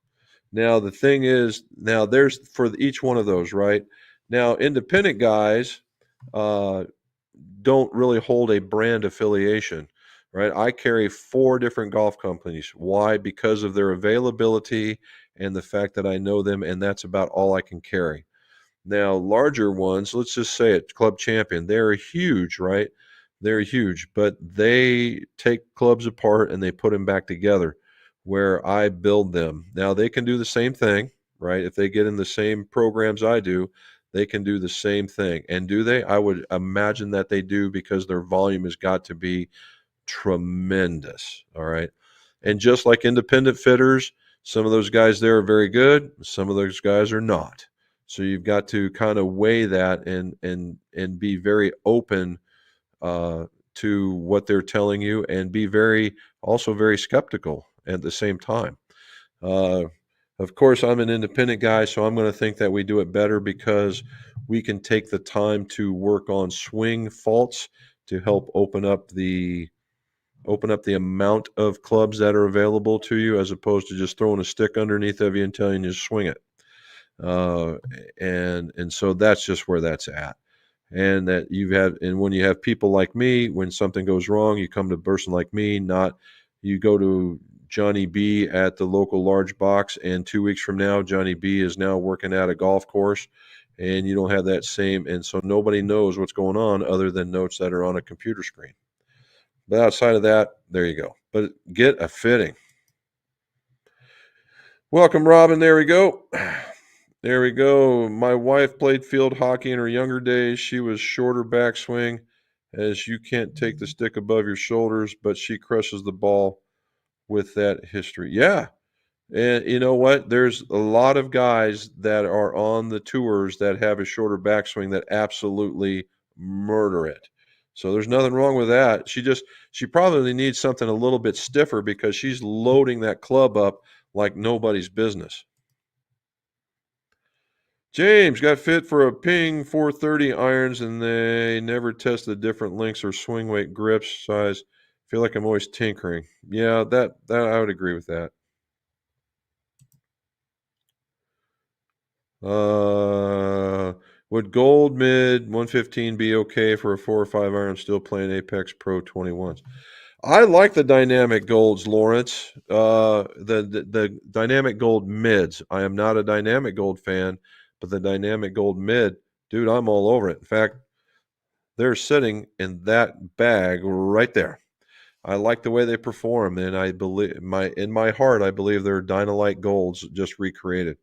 Now, the thing is, now there's for each one of those, right? Now, independent guys don't really hold a brand affiliation, right? I carry 4 different golf companies. Why? Because of their availability and the fact that I know them, and that's about all I can carry. Now, larger ones, let's just say it, Club Champion, they're huge, right? They're huge, but they take clubs apart and they put them back together where I build them. Now, they can do the same thing, right? If they get in the same programs I do, they can do the same thing. And do they? I would imagine that they do, because their volume has got to be tremendous. All right. And just like independent fitters, some of those guys there are very good, some of those guys are not. So you've got to kind of weigh that and be very open to what they're telling you, and be very skeptical at the same time. Uh, of course, I'm an independent guy, so I'm going to think that we do it better because we can take the time to work on swing faults to help open up the amount of clubs that are available to you, as opposed to just throwing a stick underneath of you and telling you to swing it. Uh, and so that's just where that's at. And when you have people like me, when something goes wrong, you come to a person like me, not you go to Johnny B at the local large box, and 2 weeks from now, Johnny B is now working at a golf course, and you don't have that same, and so nobody knows what's going on other than notes that are on a computer screen. But outside of that, there you go. But get a fitting. Welcome, Robin. There we go. There we go. My wife played field hockey in her younger days. She was shorter backswing, as you can't take the stick above your shoulders, but she crushes the ball with that history. Yeah. And you know what? There's a lot of guys that are on the tours that have a shorter backswing that absolutely murder it. So there's nothing wrong with that. She probably needs something a little bit stiffer, because she's loading that club up like nobody's business. James got fit for a Ping 430 irons, and they never tested different lengths or swing weight, grips, size. Feel like I'm always tinkering. Yeah, that I would agree with that. Would gold mid 115 be okay for a 4 or 5 iron still playing Apex Pro 21s? I like the dynamic golds, Lawrence. The dynamic gold mids. I am not a dynamic gold fan, but the dynamic gold mid, dude, I'm all over it. In fact, they're sitting in that bag right there. I like the way they perform, and I believe in my heart, I believe they're Dynalite golds just recreated,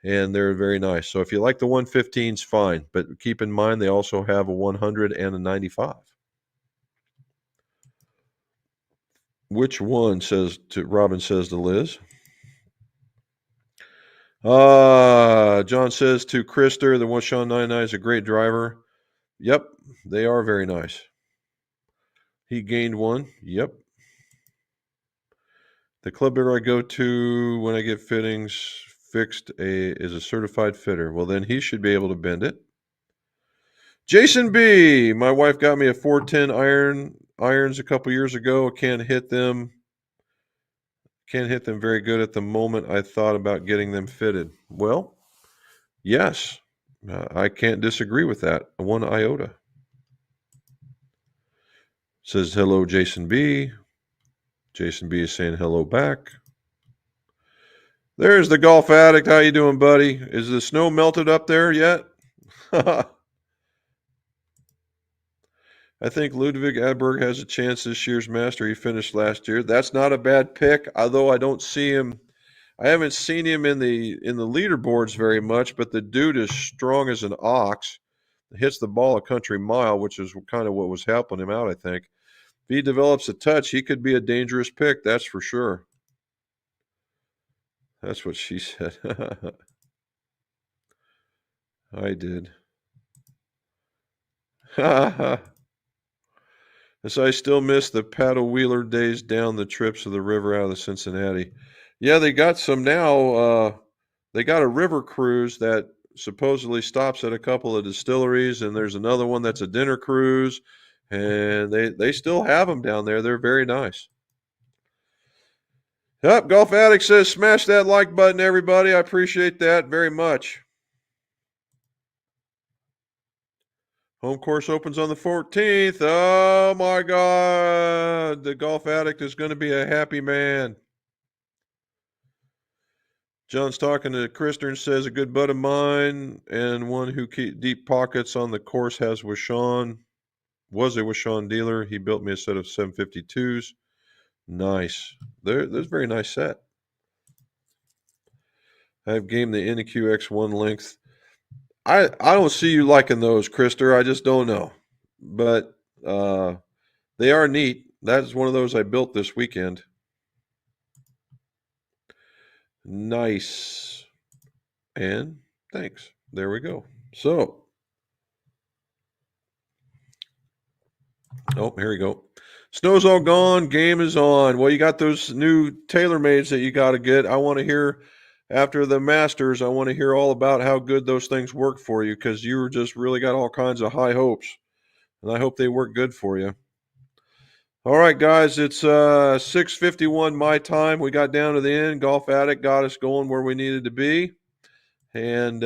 and they're very nice. So if you like the 115s, fine, but keep in mind they also have a 100 and a 95. Which one? Robin says to Liz. John says to Krister, the Washawn 99 is a great driver. Yep, they are very nice. He gained one. Yep. The club builder I go to when I get fittings fixed is a certified fitter. Well, then he should be able to bend it. Jason B, my wife got me a 410 irons a couple years ago. I can't hit them very good at the moment. I thought about getting them fitted. Well, yes, I can't disagree with that. One iota. Says hello, Jason B. Jason B is saying hello back. There's the golf addict. How you doing, buddy? Is the snow melted up there yet? I think Ludwig Aberg has a chance this year's Master. He finished last year. That's not a bad pick, although I don't see him. I haven't seen him in the leaderboards very much, but the dude is strong as an ox. Hits the ball a country mile, which is kind of what was helping him out, I think. If he develops a touch, he could be a dangerous pick, that's for sure. That's what she said. I did. As I still miss the paddle wheeler days down the trips of the river out of the Cincinnati. Yeah, they got some now. They got a river cruise that supposedly stops at a couple of distilleries, and there's another one that's a dinner cruise, and they still have them down there. They're very nice. Yep, Golf Addict says smash that like button, everybody. I appreciate that very much. Home course opens on the 14th. Oh my God. The Golf Addict is going to be a happy man. John's talking to Krister and says, a good bud of mine and one who keep deep pockets on the course was a Sean dealer. He built me a set of 752s. Nice. There's a very nice set. I've gamed the NQX1 length. I don't see you liking those, Krister. I just don't know. But they are neat. That's one of those I built this weekend. Nice. And thanks. There we go. So, oh, here we go. Snow's all gone. Game is on. Well, you got those new TaylorMades that you got to get. I want to hear after the Masters. I want to hear all about how good those things work for you, because you just really got all kinds of high hopes, and I hope they work good for you. All right, guys, it's 6:51 my time. We got down to the end. Golf Addict got us going where we needed to be. And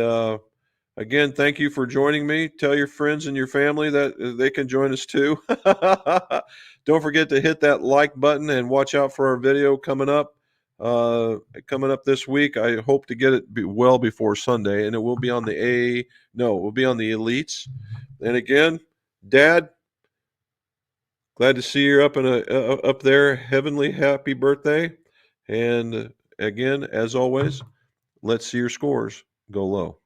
again, thank you for joining me. Tell your friends and your family that they can join us too. Don't forget to hit that like button and watch out for our video coming up. This week. I hope to get it well before Sunday, and it will be on the it will be on the Elites. And again, Dad, glad to see you up there. Heavenly happy birthday. And again, as always, let's see your scores go low.